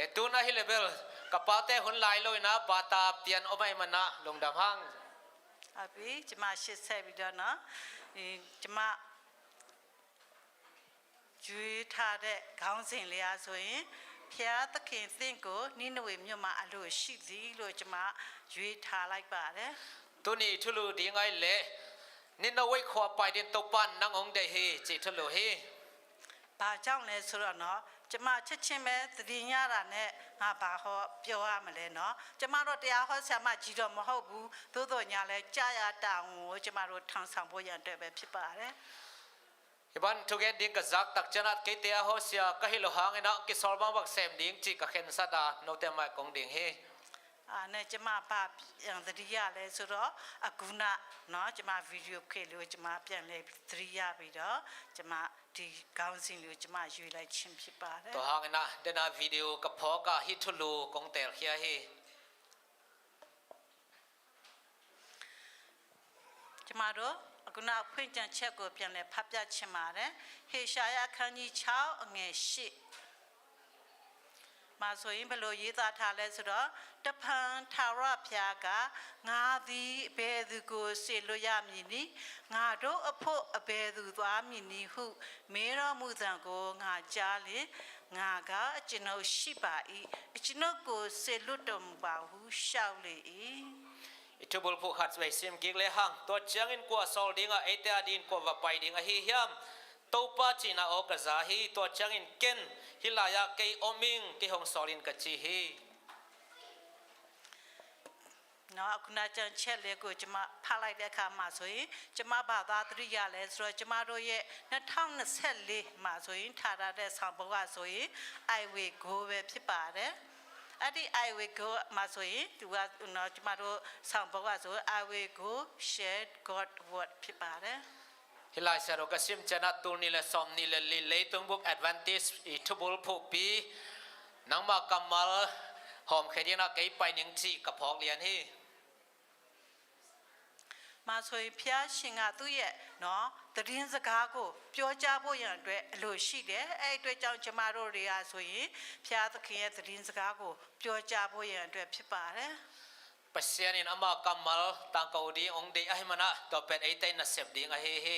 e tu na hi level ka pa te hun lai loi na ba ta pian o mai mana long dam hang ဟုတ်ပြီကျမရှစ်ဆက်ပြီးတော့နော်ကျမကျွေးထားတဲ့ခေါင်းစဉ်လေးအားဆိုရင်ဖျားသခင်သင်ကိုနိနဝေမြို့မှာအလိုရှိသည်လို့ကျမရွေးထားလိုက်ပါတယ် tu ni thu lu di ngai le ni na wei khwa pai den to pan nang ong de hi chi thu lu hi ဘာကြောင့်လဲဆိုတော့နော်ကျမချက်ချင်းပဲသတိညတာနဲ့ငါဘာဟောပြောရမလဲနော်ကျမတို့တရားဟောဆရာမကြီးတော့မဟုတ်ဘူးသို့တော်ညာလဲကြာရတောင်ကိုကျမတို့ထောင်ဆောင်ဖို့ရန်အတွက်ပဲဖြစ်ပါတယ် iban thu gen ding ka zak tak chanat ke te ho sia ka hi lo hang ina ki sol bang bak sem ding chi ka khen sa da no te mai kong ding hi နဲ့ကျမဘာပြန်သတိရလဲဆိုတော့အခုနနော်ကျမဗီဒီယိုခေလို့ကျမပြန်လဲသတိရပြီးတော့ကျမဒီခေါင်းစဉ်လို့ကျမရွေးလိုက်ခြင်းဖြစ်ပါတယ် to hang ina de na video ka pho ka hi thu lu kong tel khia hi ကျမတို့အခုနဖွင့်ကြံချက်ကိုပြန်လဲဖတ်ပြချင်ပါတယ်ဟေရှာယအခန်းကြီး6အငယ်8မှာဆိုရင်ဘယ်လိုရေးသားထားလဲဆိုတော့တဖန်ထာဝရဘုရားကငါသည်အဘယ်သူကိုစေလွတ်ရမည်နည်းငါတို့အဖို့အဘယ်သူသွားမည်နည်းဟုမေးတော်မူသံကိုငါကြားလျင်ငါကအကျွန်ုပ်ရှိပါ၏အကျွန်ုပ်ကိုစေလွတ်တော်မူပါဟုရှောက်လေ၏itubul phu khat wei sim ki le hang to changin kwa sol dinga eta din ko va pai dinga hi hiam to pa china o ka za hi to changin ken hilaya ke oming ki hong solin ka chi hi နော်အခုနကျန်ချက်လေးကိုကျမဖတ်လိုက်တဲ့အခါမှာဆိုရင်ကျမဘာသာသတိရလဲဆိုတော့ကျမတို့ရဲ့2024မှာဆိုရင်ထားရတဲ့ဆောင်ပုဒ်ကဆိုရင် I will go ပဲဖြစ်ပါတယ်အဲ့ဒီ I will go မှာဆိုရင်သူကနော်ကျမတို့ဆောင်ပုဒ်ကဆို I will go share God word ဖြစ်ပါတယ် hilai sa ro ka sim chana tu ni le som ni le li le tung book advantage itubul phu pi nang ma kamal hom khedina kai pai ning chi ka phok lian hi မှာဆိုရင်ဖျားရှင်ကသူ့ရဲ့နော်တည်င်းစကားကိုပြောကြားဖို့ရန်အတွက်အလိုရှိတယ်အဲ့အတွက်ကြောင့်ကျမတို့တွေကဆိုရင်ဖျားသခင်ရဲ့တည်င်းစကားကိုပြောကြားဖို့ရန်အတွက်ဖြစ်ပါတယ် pasianin ama kamal tang ko di ong de ai mana to pet ai tai na sep ding a he he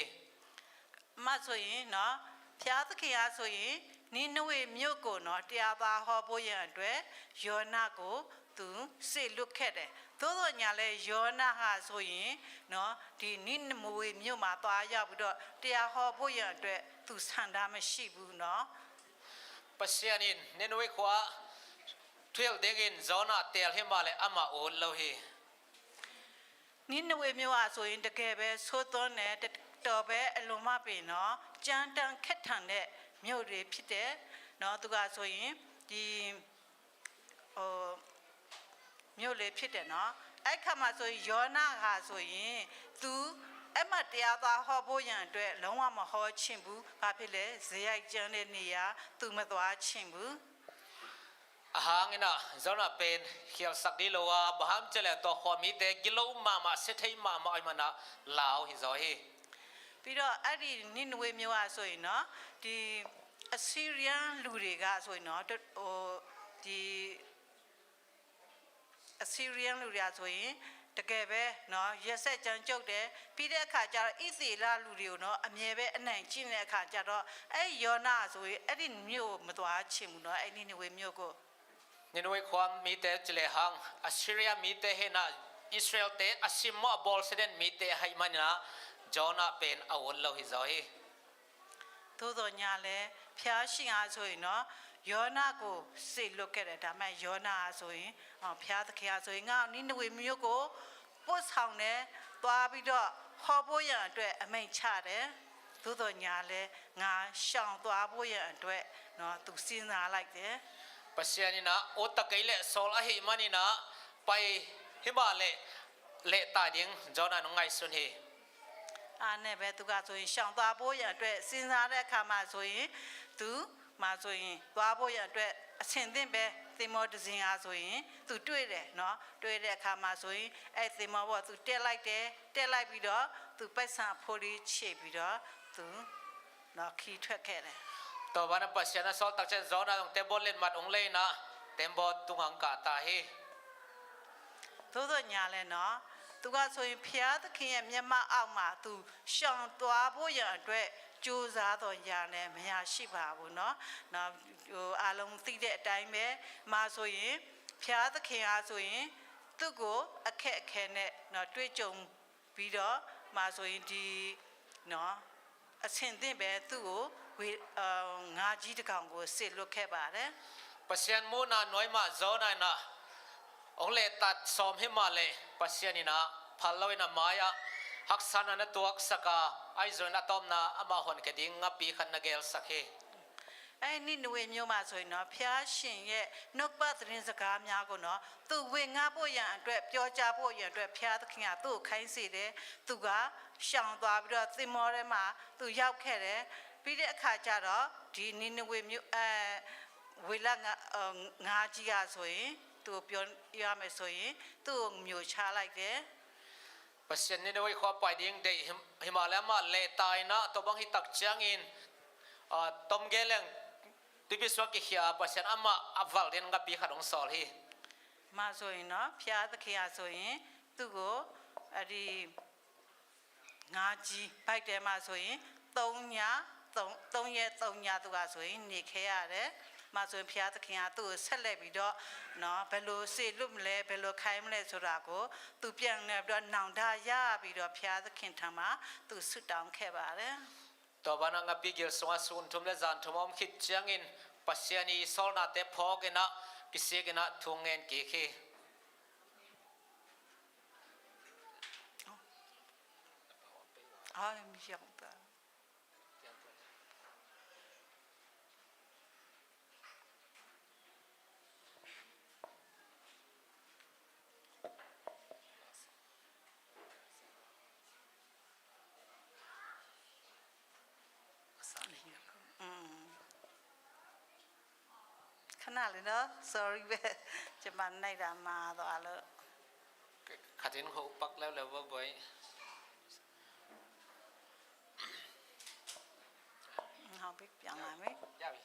မှဆိုရင်နော်ဖျားသခင်အားဆိုရင်နိနဝေမြို့ကိုနော်တရားပါဟောဖို့ရန်အတွက်ယောနာကိုသူစေလွတ်ခဲ့တယ်သို့တော်ညာလဲယောနာဟာဆိုရင်နော်ဒီနိနဝေမြို့မှာသွားရောက်ပြီးတော့တရားဟောဖို့ရန်အတွက်သူဆန္ဒမရှိဘူးနော် pasianin nenoi khwa twel degin zona tel himale ama ol lo hi နိနဝေမြို့ဟာဆိုရင်တကယ်ပဲသိုးသွန်းတဲ့တော်ပဲအလုံးမပင်နော်ကြမ်းတမ်းခက်ထန်တဲ့မြို့တွေဖြစ်တဲ့နော်သူကဆိုရင်ဒီ ဟိုမြို့လေးဖြစ်တယ်နော်အဲ့ခါမှာဆိုရင်ယောနာကဆိုရင် तू အဲ့မှာတရားသွားဟောဖို့ရန်အတွက်လုံးဝမဟောချင်ဘူးဘာဖြစ်လဲဇေယိုက်ကျမ်းတဲ့နေရာ तू မသွားချင်ဘူး ahangina zona pen khial sakdi lowa baham chale to khomi te kilo mama sethai mama aimana lao hi zo hi ပြီးတော့အဲ့ဒီနိနဝေမျိုးอ่ะဆိုရင်เนาะဒီ Assyrian လူတွေကဆိုရင်เนาะဟိုဒီ Assyrian လူတွေကဆိုရင်တကယ်ပဲเนาะရက်ဆက်ကြမ်းကြုတ်တယ်ပြီးတဲ့အခါကျတော့ဣသေလလူတွေကိုเนาะအမြဲပဲအနိုင်ကျင့်တဲ့အခါကျတော့အဲ့ယောနာဆိုရင်အဲ့ဒီမြို့မသွားချင်ဘူးเนาะအဲ့ဒီနိနဝေမြို့ကို ninoi khwam mi te chile hang Assyria mi te hena Israel te asimmo bol seden mi te haimana Jonah pen awol lo hi zo hi သို့တော်ညာလဲဖျားရှင်အားဆိုရင်เนาะယောနာကိုစိတ်လွတ်ခဲ့တယ်ဒါပေမဲ့ယောနာအားဆိုရင်ဖျားသခင်အားဆိုရင်ငါနိနဝေမြို့ကိုပို့ဆောင်တယ်သွားပြီးတော့ဟောဖို့ရန်အတွက်အမိန့်ချတယ်သို့တော်ညာလဲငါရှောင်သွားဖို့ရန်အတွက်เนาะသူစဉ်းစားလိုက်တယ် pasianina otakaile sol a hi manina pai himale le ta ding Jonah no ngai sun hi အားနဲ့ပဲသူကဆိုရင်ရှောင်သွားဖို့ရန်အတွက်စဉ်းစားတဲ့အခါမှာဆိုရင်သူမှဆိုရင်သွားဖို့ရန်အတွက်အဆင်သင့်ပဲသင်္ဘောတစ်စင်းအားဆိုရင်သူတွေ့တယ်เนาะတွေ့တဲ့အခါမှာဆိုရင်အဲ့သင်္ဘောပေါ်သူတက်လိုက်တယ်တက်လိုက်ပြီးတော့သူပိုက်ဆံဖိုးလေးချေပြီးတော့သူเนาะခီးထွက်ခဲ့တယ် to bana pasiana sol tak chen Jonah ong te bolen mat ong le na tembo tungang ka ta hi သို့သောညာလဲเนาะသူကဆိုရင်ဖျားသခင်ရဲ့မျက်မှောက်အောက်မှာသူရှောင်သွားဖို့ရန်အတွက်ကြိုးစားတော်ညာနဲ့မရရှိပါဘူးเนาะနော်ဟိုအားလုံးသိတဲ့အတိုင်းပဲမှာဆိုရင်ဖျားသခင်အားဆိုရင်သူ့ကိုအခက်အခဲနဲ့เนาะတွေ့ကြုံပြီးတော့မှာဆိုရင်ဒီเนาะအဆင်သင့်ပဲသူ့ကိုငါကြီးတစ်ကောင်ကိုစစ်လွတ်ခဲ့ပါတယ် pasian mu na noi ma Jonah na ong le tat som himale pasianina phaloina maya haksana na tuak saka ai zona tom na ama hon ke ding nga pi khan na gel sakhe အဲ့နိနဝေမျိုးမှာဆိုရင်တော့ဖျားရှင်ရဲ့နှုတ်ပတ်သတင်းစကားများကိုတော့သူဝင်ငါဖို့ရန်အတွက်ပြောကြားဖို့ရန်အတွက်ဖျားသခင်ကသူ့ကိုခိုင်းစေတယ်သူကရှောင်သွားပြီးတော့သင်္ဘောထဲမှာသူရောက်ခဲ့တယ်ပြီးတဲ့အခါကျတော့ဒီနိနဝေမျိုးဝေလငါကြီးကဆိုရင်သူပြောရမယ်ဆိုရင်သူ့ကိုမျိုးချလိုက်တယ် pasian ni noi kho pai ding de himalaya ma le tai na to bang hi tak chang in tom geleng tibiswa ki khia pasian ama aval den nga pi khadong sol hi မှာဆိုရင်တော့ဖျားသခင်အားဆိုရင်သူ့ကိုအဲ့ဒီငါကြီးဘိုက်တဲမှာဆိုရင်3ရက်3ညသူကဆိုရင်နေခဲ့ရတယ်မှာဆိုရင်ဖျားသခင်ကသူ့ကိုဆက်လက်ပြီးတော့နော်ဘယ်လိုစေလွတ်မလဲဘယ်လိုခိုင်းမလဲဆိုတာကိုသူပြန်နေပြီးတော့နောင်တရပြီးတော့ဖျားသခင်ထံမှာသူဆွတောင်းခဲ့ပါတယ် to bana nga pi gel songa sun thum le zan thumom khit chang in pasiani sol na te phogena kisegena thungen ki khi အားမရောက်တာ ခဏလေးနော် sorry ပဲကျမနိုင်တာမှာသွားလို့ khatin ho pak lew lew boy ဟောပြီးပြန်လာမယ် ya bi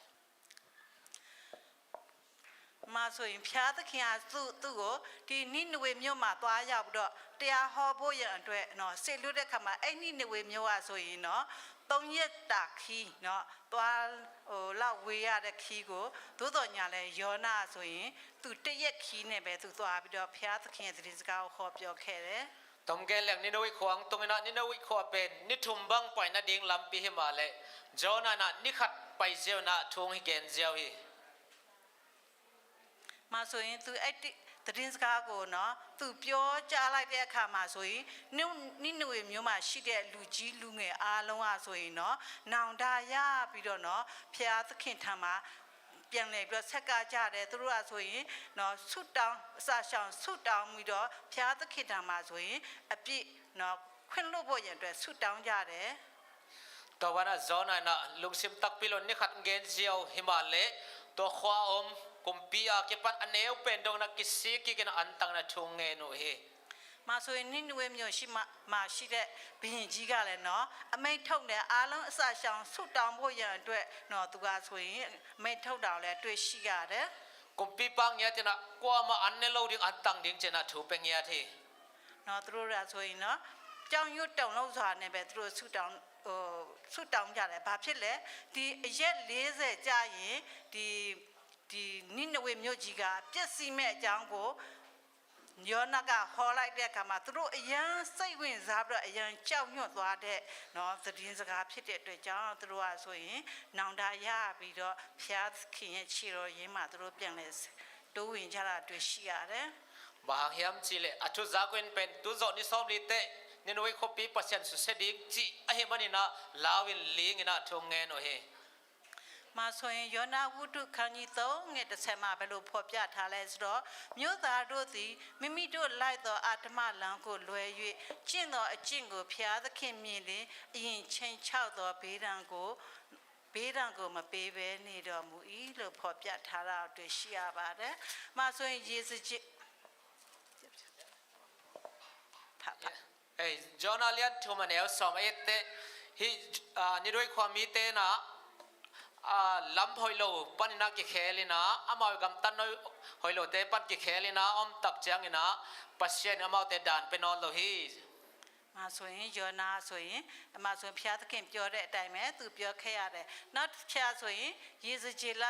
မှာဆိုရင်ဖျားသခင်ကသူ့ကိုဒီနိနဝေမြို့မှာသွားရောက်ပြီးတော့တရားဟောဖို့ရန်အတွက်နော်ဆေလွတ်တဲ့ခါမှာအဲ့နိနဝေမြို့ကဆိုရင်နော်3ရက်တာခီးเนาะသွားဟိုလောက်ဝေးရတဲ့ခီးကိုသို့တော်ညာလဲယောနာဆိုရင်သူတရက်ခီးနဲ့ပဲသူသွားပြီးတော့ဖျားသခင်ရဲ့သတင်းစကားကိုဟောပြောခဲ့တယ် tom geleng ni noi khwang tongina ni noi khwa pen ni thum bang pai na ding lam pi himale Jonah na ni khat pai zeu na thung hi gen zeu hi မှာဆိုရင်သူအဲ့သတင်းစကားကိုနော်သူပြောကြားလိုက်တဲ့အခါမှာဆိုရင်နိနဝေမျိုးမှာရှိတဲ့လူကြီးလူငယ်အားလုံးอ่ะဆိုရင်နော်နောင်တရပြီးတော့နော်ဖျားသခင်ထံမှာ ပြန်လဲပြီးတော့ဆက်ကကြတယ်သူတို့ကဆိုရင်နော်ဆုတောင်းအစာရှောင်ဆုတောင်းပြီးတော့ဖျားသခင်ထံမှာဆိုရင်အပြစ်နော်ခွင့်လွတ်ဖို့ရန်အတွက်ဆုတောင်းကြတယ် ตัววันนั้นจอนะลุงซิมตักพิลนนี่ขัดเงินเจียวหิมาเลตัวขวาอมกุมปีอาเก็บปันอันเนวเป็นดงนักกิสิกิกันอันตังนะทุงเงินโอเฮ มาဆိုရင်နိနဝေမျိုးရှိမရှိတဲ့ဘုရင်ကြီးကလည်းနော်အမိန့်ထုတ်တယ်အားလုံးအစာရှောင်ဆုတောင်းဖို့ရန်အတွက်နော်သူကဆိုရင်အမိန့်ထုတ်တောင်းလည်းတွေ့ရှိရတယ် กุมปีปังเนี้ยเจนะกว่ามาอันเนโลดิ้งอันตังดิ้งเจนะถูเป็นเงี้ยที နော်သူတို့ကဆိုရင်နော်ကြောင်ရွတ်တုံလို့ဆိုတာနဲ့ပဲသူတို့ဆုတောင်းဆုတောင်းကြတယ်ဘာဖြစ်လဲဒီအရက်40ကြာရင်ဒီနိနဝေမျိုးကြီးကပြည့်စည်မဲ့အကြောင်းကို ယောနာကဟောလိုက်တဲ့အခါမှာသူတို့အယံစိတ်ဝင်စားပြီးတော့အယံကြောက်ရွံ့သွားတဲ့နော်သတင်းစကားဖြစ်တဲ့အတွက်ကြောင့်သူတို့ကဆိုရင်နောင်တရပြီးတော့ဖျားခင်ရဲ့ခြေတော်ရင်းမှာသူတို့ပြန်လဲတိုးဝင်ကြတာတွေ့ရှိရတယ် บางยามจิเลอทุจาก็เป็นตุจอนิสอมลิเตนี่นวยคบีปัสยันสุเสดิจิอะเฮมันินะลาวินลิงนะทุงเงินโอเฮ มาဆိုရင်ယောနာဝုဒ္ဓခန်းကြီး3ငယ်30မှာဘယ်လိုဖော်ပြထားလဲဆိုတော့မြို့သားတို့သည်မိမိတို့လိုက်သောအာတမလံကိုလွယ်၍ကျင့်သောအကျင့်ကိုဖျားသခင်မြင်လင်အရင်ချင်းချောက်သောဘေးဒဏ်ကိုမပေးဘဲနေတော်မူ၏လို့ဖော်ပြထားတာတွေ့ရှိရပါတယ်။မှာဆိုရင်ယေစုကျင့်ဖတ် เอ้ยจอนาเลียนทุมันเอลสอมเอเตฮินี่ด้วยความมีเตนะลำหอยโลปันนักกิเคลินะอามาวกำตันน้อยหอยโลเตปันกิเคลินะอมตักจังนะปัสเชนอามาวเตดานเป็นนอนโลฮี มาဆိုရင်ယောနာဆိုရင်အမှဆိုရင်ဖျားသခင်ပြောတဲ့အတိုင်းပဲသူပြောခဲ့ရတယ်နောက်တစ်ဖြာဆိုရင်ယေဇကျေလ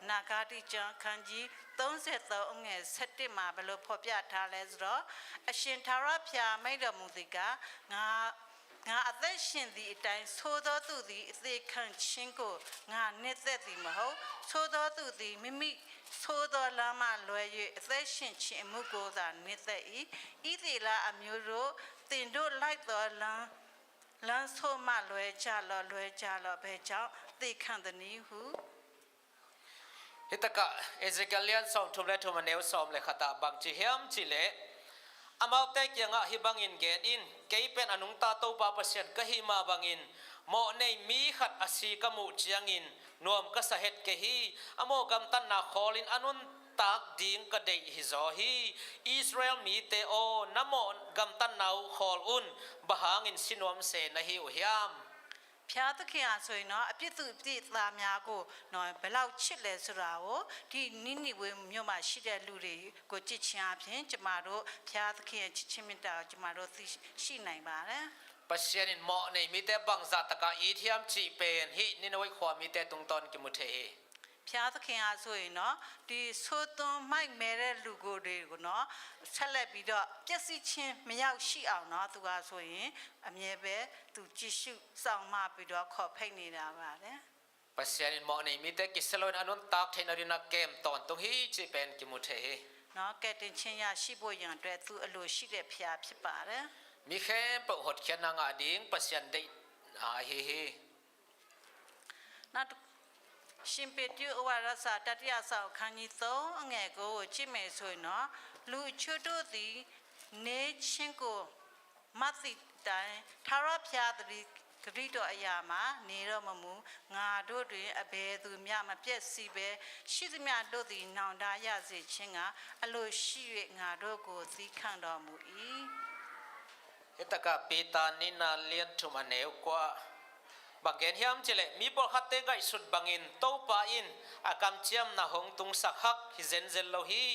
နာဂတိကျမ်းခန်းကြီး33ငွေ7မှာဘယ်လိုဖော်ပြထားလဲဆိုတော့အရှင်သာရဖျားမိတ်တော်မူသည်ကငါအသက်ရှင်သည့်အတိုင်းသို့သောသူသည်အသေးခံခြင်းကိုငါနှစ်သက်သည်မဟုတ်သို့သောသူသည်မိမိသို့သောလမ်းမှလွယ်၍အသက်ရှင်ခြင်းအမှုကိုသာနှစ်သက်၏ဤသီလအမျိုးတို့တင်တို့လိုက်သောလမ်းဆိုးမှလွယ်ကြလောဘဲကြောင့်သိခံသည်ဟု ฮิตกะเอเซเกเลียนสอมทุมเลทุมันเอลสอมเลขตาบังจิเฮมจิเลอามาวเตกยังะฮิบังอินเกนอินเกยเป็นอนุงตาโตปาปะเซียนกะฮิมาบังอินโมในมีขัดอสีกะมุจียงอินนวมกะสะเฮ็ดกะฮีอโมกัมตันนาคอลินอนุนตากดิงกะเดฮิซอฮีอิสราเอลมีเตโอนโมกัมตันนาวคอลอุนบะหางอินสินวมเซนะฮิอุฮยาม ဖျားသခင်အားဆိုရင်တော့အပြစ်သူအပြစ်သားများကိုနော်ဘယ်လောက်ချစ်လဲဆိုတာကိုဒီနိနိဝေမြို့မှာရှိတဲ့လူတွေကိုကြည့်ချင်အပြင်ကျမတို့ဖျားသခင်ရဲ့ချစ်ချင်းမေတ္တာကိုကျမတို့သိရှိနိုင်ပါတယ် ปัสเซียนินเหมาะในมีแต่บังซาตะกาอีเทียมจีเป็นฮินี่นวยความมีแต่ตรงตอนกิมุเท ဖျားသခင်အားဆိုရင်နော်ဒီသိုးသွန်းမိုက်မဲတဲ့လူကိုတွေကိုနော်ဆက်လက်ပြီးတော့ပျက်စီးခြင်းမရောက်ရှိအောင်နော်သူကဆိုရင်အမြဲပဲသူကြည့်ရှုစောင့်မပြီးတော့ခေါ်ဖိတ်နေတာပါတယ် ปัสเซียนินเหมาะในมีแต่กิสโลนอนุนตากเทนอรินาเกมตอนตรงฮิจีเป็นกิมุเท နော်ကဲတင်ချင်းရရှိဖို့ရန်အတွက်သူအလိုရှိတဲ့ဖျားဖြစ်ပါတယ် มีแค่ปหดเขียนนางอดิงปัสเซียนได้เฮเฮ နောက်ရှင်ပေတုဩဝါဒစာတတိယဆောင်ခန်းကြီး3အငယ်ကိုကြည့်မယ်ဆိုရင်တော့လူချွတ်တို့သည်နေချင်းကိုမတ်တိတိုင်းသာရဖျားသည်ဂရိတော်အရာမှာနေတော့မမူငါတို့တွင်အဘယ်သူမျှမပြည့်စည်ပဲရှိသမျှတို့သည်နောင်တရစေခြင်းကအလိုရှိ၍ငါတို့ကိုသီးခံတော်မူ၏ ฮิตกะปีตานินาเลียนทุมันเอลกว่าบังเกนเฮียมจิเลมีบอลขัดเตงไกสุดบังอินโตปาอินอากำเจียมนาหงตุงสักฮักฮิเซนเซลโลฮี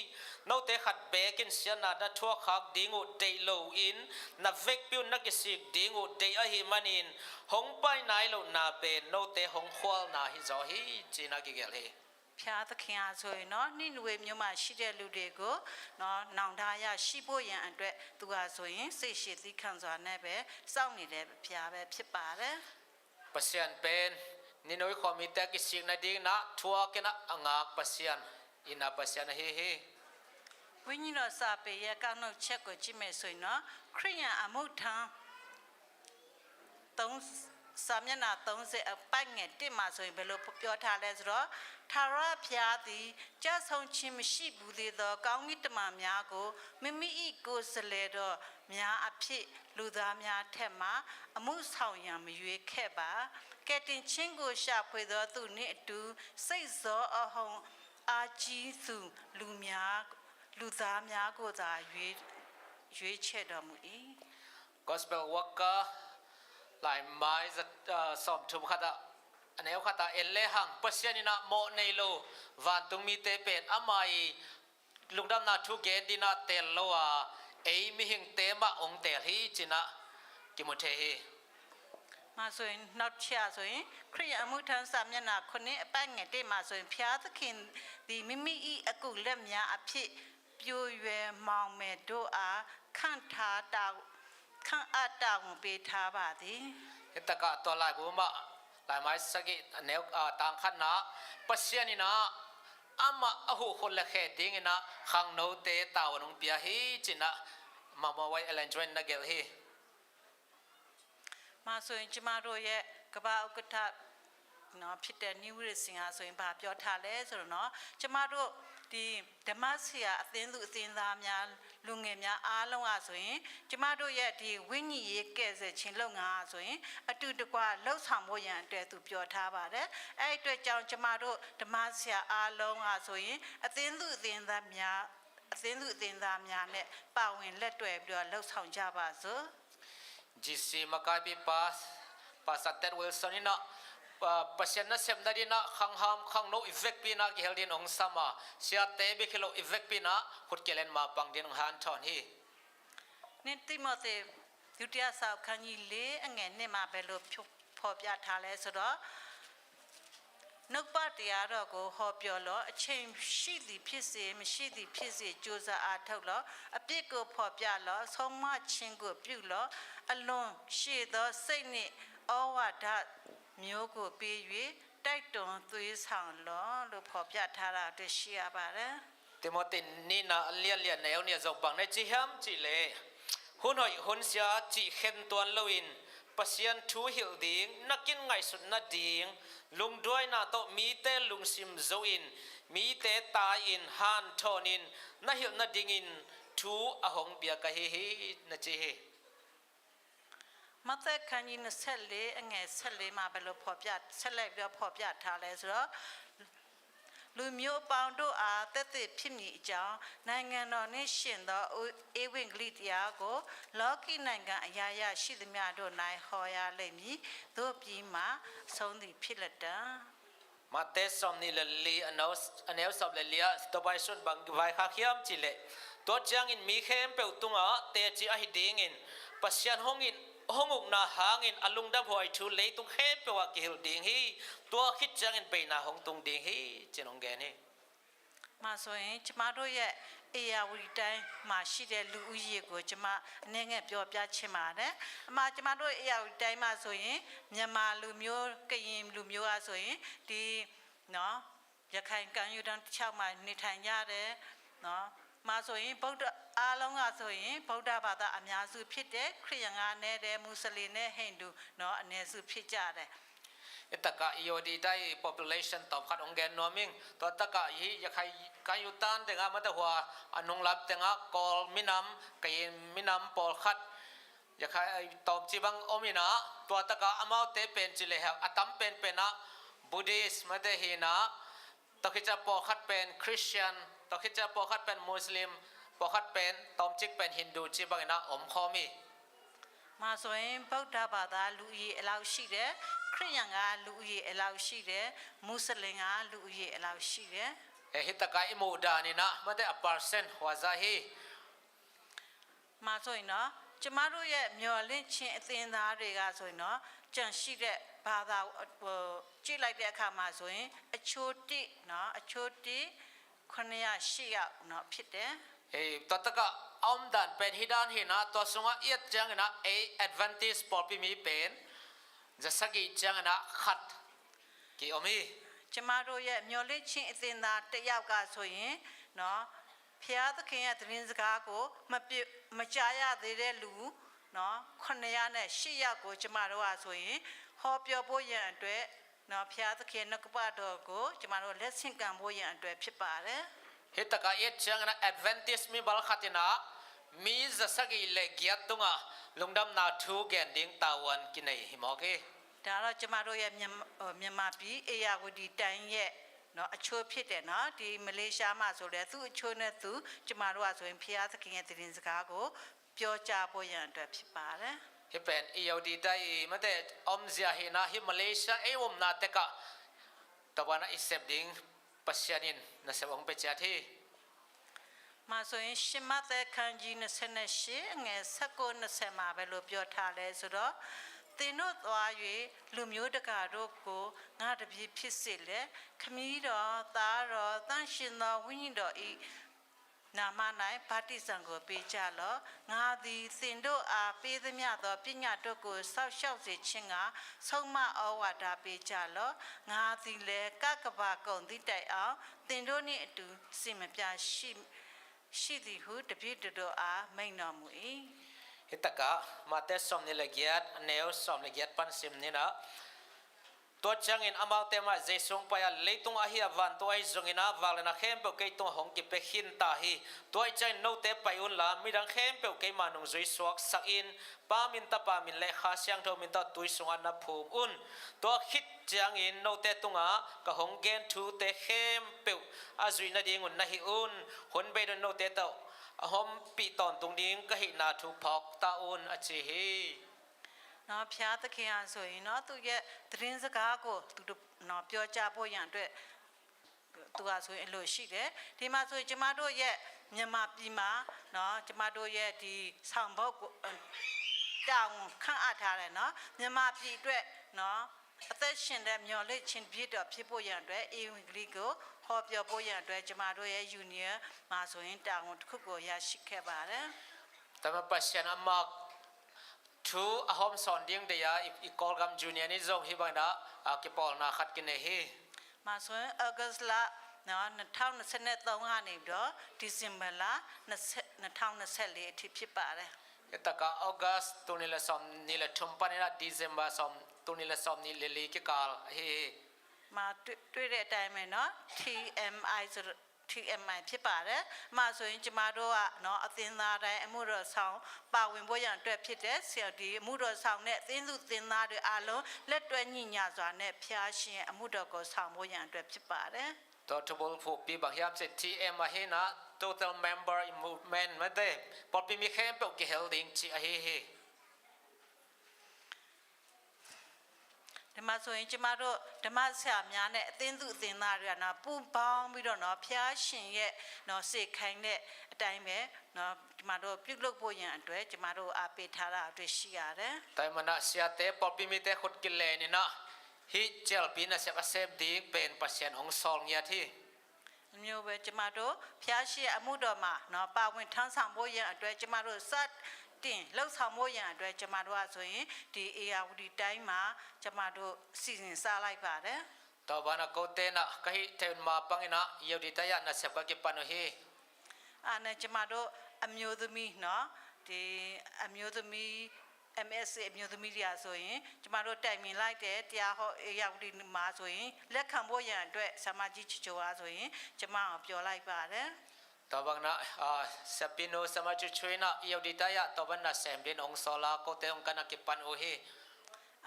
นอเตขัดเบกินเสียนาดทัวขักดิงูเดโลอินนาเวกปิวนักสิกดิงูเดอหิมันอินหงไปไหนโลนาเป็นนอเตหงควลนาฮิซอฮีจีนากิเกลฮี ဖျားသခင်အားဆိုရင်နော်နိနဝေမြို့မှာရှိတဲ့လူတွေကိုနော်နောင်တရရှိဖို့ရန်အတွက်သူကဆိုရင်စိတ်ရှိသီးခံစွာနဲ့ပဲစောင့်နေတဲ့ဖျားပဲဖြစ်ပါတယ် ปัสเซียนเป็นนี่น้อยความมีแต่กิสิกนาดีนะทัวกันนะงากปัสเซียนอินาปัสเซียนเฮเฮ ဝိညာဉ်တော်စာပေရဲ့ကောက်နှုတ်ချက်ကိုကြည့်မယ်ဆိုရင်နော်ခရိယန်အမှုထံ စာမျက်နှာ30အပိုက်ငယ်1မှာဆိုရင်ဘယ်လိုပြောထားလဲဆိုတော့ထာဝရဘုရားသည်ကြဆုံးခြင်းမရှိဘူးသေးသောကောင်းကင်တမန်များကိုမိမိ၏ကိုယ်စလဲတော်များအဖြစ်လူသားများထက်မှအမှုဆောင်ရန်မရွေးခဲ့ပါကဲတင်ချင်းကိုရှာဖွေသောသူနှင့်အတူစိတ်စောအဟုန်အာကြီးသူလူသားများကိုသာရွေးချယ်တော်မူ၏ gospel worker หลายไม้จะสอบทุมขัดอันนี้ขัดเอลเลหังปัสยานินะโมในโลวันตุงมีเตเป็ดอามัยลุงดำนาทุเกดินาเตลโลอาเอมิหิงเตมะองเตลฮีจินะกิมุเทฮีมาဆိုရင်နောက်ချဆိုရင်ခရိယအမှုထမ်းစာမျက်နှာခုနှစ်အပိုက်ငယ်1မှာဆိုရင်ဖျားသခင်ဒီမိမိ၏အကုလက်များအဖြစ်ပြိုရွယ်မောင်မယ်တို့အားခန့်အပ်တာဝန်ပေးထားပါသည် เฮตกะตัวลายบุมะลายไม้สกิแนวต่างขันนะปัสยานินะอามาอหุคนละแค่ดิ้งนะขังโนเตตาวนุงเปียฮีจินะมาไว้เอเลนจวนนักเกลฮีมาဆိုရင်ကျမတို့ရဲ့ကဘာဥက္ကဋ္ဌနော်ဖြစ်တဲ့နိဝရစင်ဟာဆိုရင်ဘာပြောထားလဲဆိုတော့နော်ကျမတို့ဒီဓမ္မဆရာအသင်းသူအသင်းသားများလူငယ်များအားလုံးအားဆိုရင်ကျမတို့ရဲ့ဒီဝိညာဉ်ရေးကဲ့ဆက်ခြင်းလုပ်ငန်းအားဆိုရင်အတူတကွလှုပ်ဆောင်ဖို့ရန်အတွက်သူပြောထားပါတယ်အဲ့အတွက်ကြောင့်ကျမတို့ဓမ္မဆရာအားလုံးအားဆိုရင်အသင်းသူအသင်းသားများနဲ့ပါဝင်လက်တွဲပြီးတော့လှုပ်ဆောင်ကြပါစို့GC Maccabi Pastor Wilson ina pasyan na sem na din na khang no effect pina ki heldin ong sama sia tebe kilo effect pina khut kelen ma pang din han thon hi နိတိမောသေဒုတိယစာခန်းကြီး4အငယ်1မှာပဲလို့ဖော်ပြထားလဲဆိုတော့နှုတ်ပတ်တရားတော်ကိုဟောပြောလို့အချိန်ရှိသည်ဖြစ်စေမရှိသည်ဖြစ်စေကြိုးစားအားထုတ်လို့အပြစ်ကိုဖော်ပြလို့ဆုံးမခြင်းကိုပြုလို့အလွန်ရှည်သောစိတ်နှင့်ဩဝါဒမျိုးကိုပေး၍တိုက်တွန်းသွေးဆောင်လို့ဖော်ပြထားတာတွေ့ရှိရပါတယ် Timothy ni na lian na yaw niya zong bang na chiham chile hun hoi hun sia chi khen tuan loin pasyan thu hil ding nakin ngai sut na ding lung doi na to mi te lung sim zo in mi te ta in han thon in na hil na ding in thu ahong bia ka hi na chi hi မသက်ခန်းကြီး24အငယ်14မှာဘယ်လိုဖော်ပြဆက်လက်ပြီးဖော်ပြထားလဲဆိုတော့လူမျိုးပေါင်းတို့အားတက်တက်ဖြစ်မည်အကြောင်းနိုင်ငံတော်နှင့်ရှင်သောဧဝံဂေလိတရားကိုလောကီနိုင်ငံအရာရာရှိသမျှတို့၌ဟောရလိမ့်မည်သို့ပြီးမှဆုံးသည်ဖြစ်လက်တံ Mate som ni lali anaw sab lalia tobai sun bang vai kha khiam chile to chang in mi khem pe tunga te chi a hiding in pasyan hongin honguk na hangin alung da phoi thu le tung khe pe wa ki hil ding hi to khit chang in pe na hong tung ding hi chinong gen hi မှာဆိုရင်ကျမတို့ရဲ့အေယာဝတီတိုင်းမှာရှိတဲ့လူဦးရေကိုကျမအနေငယ်ပြောပြချင်ပါတယ်အမှကျမတို့အေယာဝတီတိုင်းမှာဆိုရင်မြန်မာလူမျိုးကရင်လူမျိုးအားဆိုရင်ဒီနော်ရခိုင်ကံယူတန်းတစ်ချောက်မှာနေထိုင်ကြတယ်နော်မှာဆိုရင်ဗုဒ္ဓအားလုံးကဆိုရင်ဗုဒ္ဓဘာသာအများစုဖြစ်တဲ့ခရစ်ယာန်ကနဲ့တဲ့မွတ်စလင်နဲ့ဟိန္ဒူနော်အနည်းစုဖြစ်ကြတယ် Itaka iodi dai population top khat ongen noming to taka hi yakai kayutan denga mata hwa anung lap denga kol minam kayin minam pol khat yakai top chibang omina to taka amau te pen chile ha atam pen pena buddhist mate hina to khicha pol khat pen christian to khicha pol khat pen muslim pol khat pen tom chik pen hindu chibang na om khomi မှာဆိုရင်ဗုဒ္ဓဘာသာလူဦးရေအလောက်ရှိတယ်ခရစ်ယာန်ကလူဦးရေအလောက်ရှိတယ်မွတ်စလင်ကလူဦးရေအလောက်ရှိတယ် hitaka imu dani na mate a percent wazahi မှာဆိုရင်တော့ကျမတို့ရဲ့မျော်လင့်ခြင်းအသင်းသားတွေကဆိုရင်တော့ကြံရှိတဲ့ဘာသာကြည့်လိုက်တဲ့အခါမှာဆိုရင်အချိုးတိနော်အချိုးတိ908ယောက်နော်ဖြစ်တယ် totaka omdan pen hidan hina to sunga iat jangna a advantage popi mi pen jasagi jangna khat ki omi ကျမတို့ရဲ့မျော်လင့်ခြင်းအသင်းသားတစ်ယောက်ကဆိုရင်နော်ဖျားသခင်ရဲ့သတင်းစကားကိုမကြားရသေးတဲ့လူနော်908ယောက်ကိုကျမတို့ကဆိုရင်ဟ ဟောပြောဖို့ရန်အတွက်နော်ဖျားသခင်နှုတ်ကပတော်ကိုကျမတို့လက်ဆင့်ကမ်းဖို့ရန်အတွက်ဖြစ်ပါတယ် hitaka et changna advantage mi bal khatina mi zasagi le giat tunga lungdam na thu gen ding tawan kinai himoke ဒါတော့ကျမတို့ရဲ့မြန်မာပြည်အေယာဝတီတိုင်းရဲ့နော်အချိုးဖြစ်တယ်နော်ဒီမလေးရှားမှာဆိုလဲသူ့အချိုးနဲ့သူကျမတို့ကဆိုရင်ဖျားသခင်ရဲ့တည်င်းစကားကိုပြောကြားဖို့ရန်အတွက်ဖြစ်ပါတယ် hi pen iodi tai mate om zia hina hi malaysia e om na teka tawana isep ding pasyanin na sebong pecha thi မှာဆိုရင်ရှင်မသက်ခန်းကြီး28ငယ်19-20မှာပဲလို့ပြောထားလဲဆိုတော့သင်တို့သွား၍လူမျိုးတကာတို့ကိုငါတပည့်ဖြစ်စေလေခမည်းတော်သားတော်တန်ရှင်တော်ဝိညာဉ်တော်ဤနာမ၌ဗတ္တိဇံကိုပေးကြလော့ငါသည်သင်တို့အားပေးသမျှသောပညာတို့ကိုစောင့်ရှောက်စေခြင်းကဆုံးမဩဝါဒပေးကြလော့ငါသည်လည်းကကဘာကုံသည့်တိုင်အောင်သင်တို့နှင့်အတူစင်မပြရှိသည်ဟုတပည့်တို့အားမိန့်တော်မူ၏ hitaka mate som ni legiat neo som legiat pan sim ni na to changin amau tema jesung pa ya leitung a hi avan to ai zongina walna khem pe ke to hong ki pe hin ta hi to ai chai no te paiun la midang khem pe ke manung zoi suak sakin pa min ta pa min le kha siang tho min ta tui sunga na phum un to hit changin no te tunga ka hong gen thu te khem pe a zui na ding un na hi un hon be do no te to ahom pi ton tung ding ka hi na thu phok ta un a chi hi နော်ဖျားသခင်အားဆိုရင်နော်သူရဲ့သတင်းစကားကိုသူနော်ပြောကြားဖို့ရန်အတွက်သူကဆိုရင်အလိုရှိတယ်ဒီမှာဆိုရင်ကျမတို့ရဲ့မြန်မာပြည်မှာနော်ကျမတို့ရဲ့ဒီဆောင်ဘုတ်ကိုတောင်းခန့်အပ်ထားတယ်နော်မြန်မာပြည်အတွက်နော်အသက်ရှင်တဲ့မျော်လင့်ခြင်းပြည့်တော်ဖြစ်ဖို့ရန်အတွက်အင်္ဂလိပ်ကိုဟောပြောဖို့ရန်အတွက်ကျမတို့ရဲ့ union မှာဆိုရင်တောင်းတစ်ခုကိုရရှိခဲ့ပါတယ် tama pasyan amak thu ahom son ding de ya i kol gam junior ni zong hi bang da ki pol na khat ki ne hi မှာဆိုရင်ဩဂတ်လနော်2023ကနေပြီးတော့ဒီဇင်ဘာလ2024အထိဖြစ်ပါတယ် etaka august tunila som ni le thum pa ni na december som tunila som ni le le ki kal hi မှာတွေ့တဲ့အတိုင်းပဲเนาะ TMI ဆို TMI ဖြစ်ပါတယ်။မှာဆိုရင်ကျမတို့ကเนาะအသင်းသားတိုင်းအမှုတော်ဆောင်ပါဝင်ဖို့ရန်အတွက်ဖြစ်တဲ့ဆရာဒီအမှုတော်ဆောင်နဲ့အသင်းသူသင်းသားတွေအားလုံးလက်တွဲညီညာစွာနဲ့ဖျားရှင်အမှုတော်ကိုဆောင်ဖို့ရန်အတွက်ဖြစ်ပါတယ်။ total for pi bang hiam se tm a hi na total member in movement ma de por pi mi khem pe ki holding chi a hi hi ဒီမှာဆိုရင်ကျမတို့ဓမ္မဆရာများနဲ့အသင်းသူအသင်းသားတွေကနော်ပူပေါင်းပြီးတော့နော်ဖျားရှင်ရဲ့နော်စေခိုင်းတဲ့အတိုင်းပဲနော်ကျမတို့ပြုလုပ်ဖို့ရန်အတွက်ကျမတို့အားပေးထားတာအတွက်ရှိရတယ် tai mana sia te por pi mi te khut ki le ni na hi chel pi na se accept ding pen pasien ong sol nya thi မျိုးပဲကျမတို့ဖျားရှင်အမှုတော်မှာနော်ပါဝင်ထမ်းဆောင်ဖို့ရန်အတွက်ကျမတို့စတင်လှုပ်ဆောင်ဖို့ရန်အတွက်ကျမတို့ကဆိုရင်ဒီအေယာဝတီတိုင်းမှာကျမတို့စီစဉ်စားလိုက်ပါတယ် to bana ko te na ka hi te ma pangina yodi ta ya na se ba ki panu hi အာနဲ့ကျမတို့အမျိုးသမီးเนาะဒီအမျိုးသမီး MSA အမျိုးသမီးတွေဆိုရင်ကျမတို့တိုင်ပင်လိုက်တဲ့တရားဟောရောက်ဒီမှာဆိုရင်လက်ခံဖို့ရန်အတွက်ဆမကြီးချီချိုအားဆိုရင်ကျမအောင်ပြောလိုက်ပါတယ် to bang na sapino sama chu chuina yodi ta ya to ban na sem din ong sola ko te ong kana ki pan o hi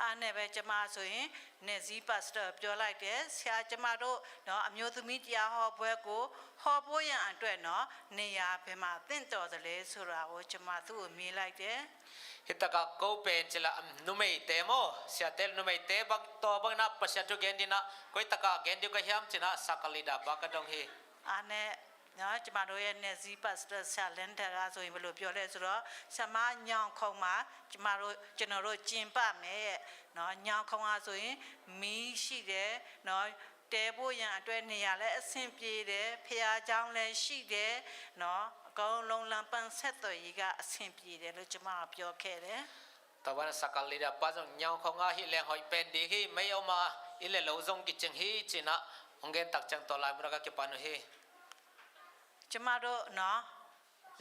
အားနဲ့ပဲကျမဆိုရင်နေဇီပါစတာပြောလိုက်တယ်ဆရာကျမတို့เนาะအမျိုးသမီးတရားဟောပွဲကိုဟောဖို့ရန်အတွက်เนาะနေရာဘယ်မှာတင့်တော်တယ်လဲဆိုတာကိုကျမသူ့ကိုမေးလိုက်တယ် hitaka ko pen chila numei te mo sia tel numei te bang to bang na pasya tu gen dina koi taka gen di ka hiam china sakalida ba ka dong hi အားနဲ့နော်ကျမတို့ရဲ့နေဇီပါစတာဆာလန်တာကဆိုရင်ဘယ်လိုပြောလဲဆိုတော့ဆမညောင်ခုံမှာကျွန်တော်တို့ကျင်ပမယ်နော်ညောင်ခုံအားဆိုရင်မီးရှိတယ်နော်တဲဖို့ရန်အတွက်နေရာလဲအဆင်ပြေတယ်ဖျားเจ้าလဲရှိတယ်နော်အကောင်လုံးလံပန်းဆက်တော်ကြီးကအဆင်ပြေတယ်လို့ကျမကပြောခဲ့တယ် to ban sakalida pa jong nyau khonga hi leng hoi pen di hi mai oma ile lo jong ki ching hi china ong gen tak chang to lai bra ka ki panu hi ကျမတို့နော်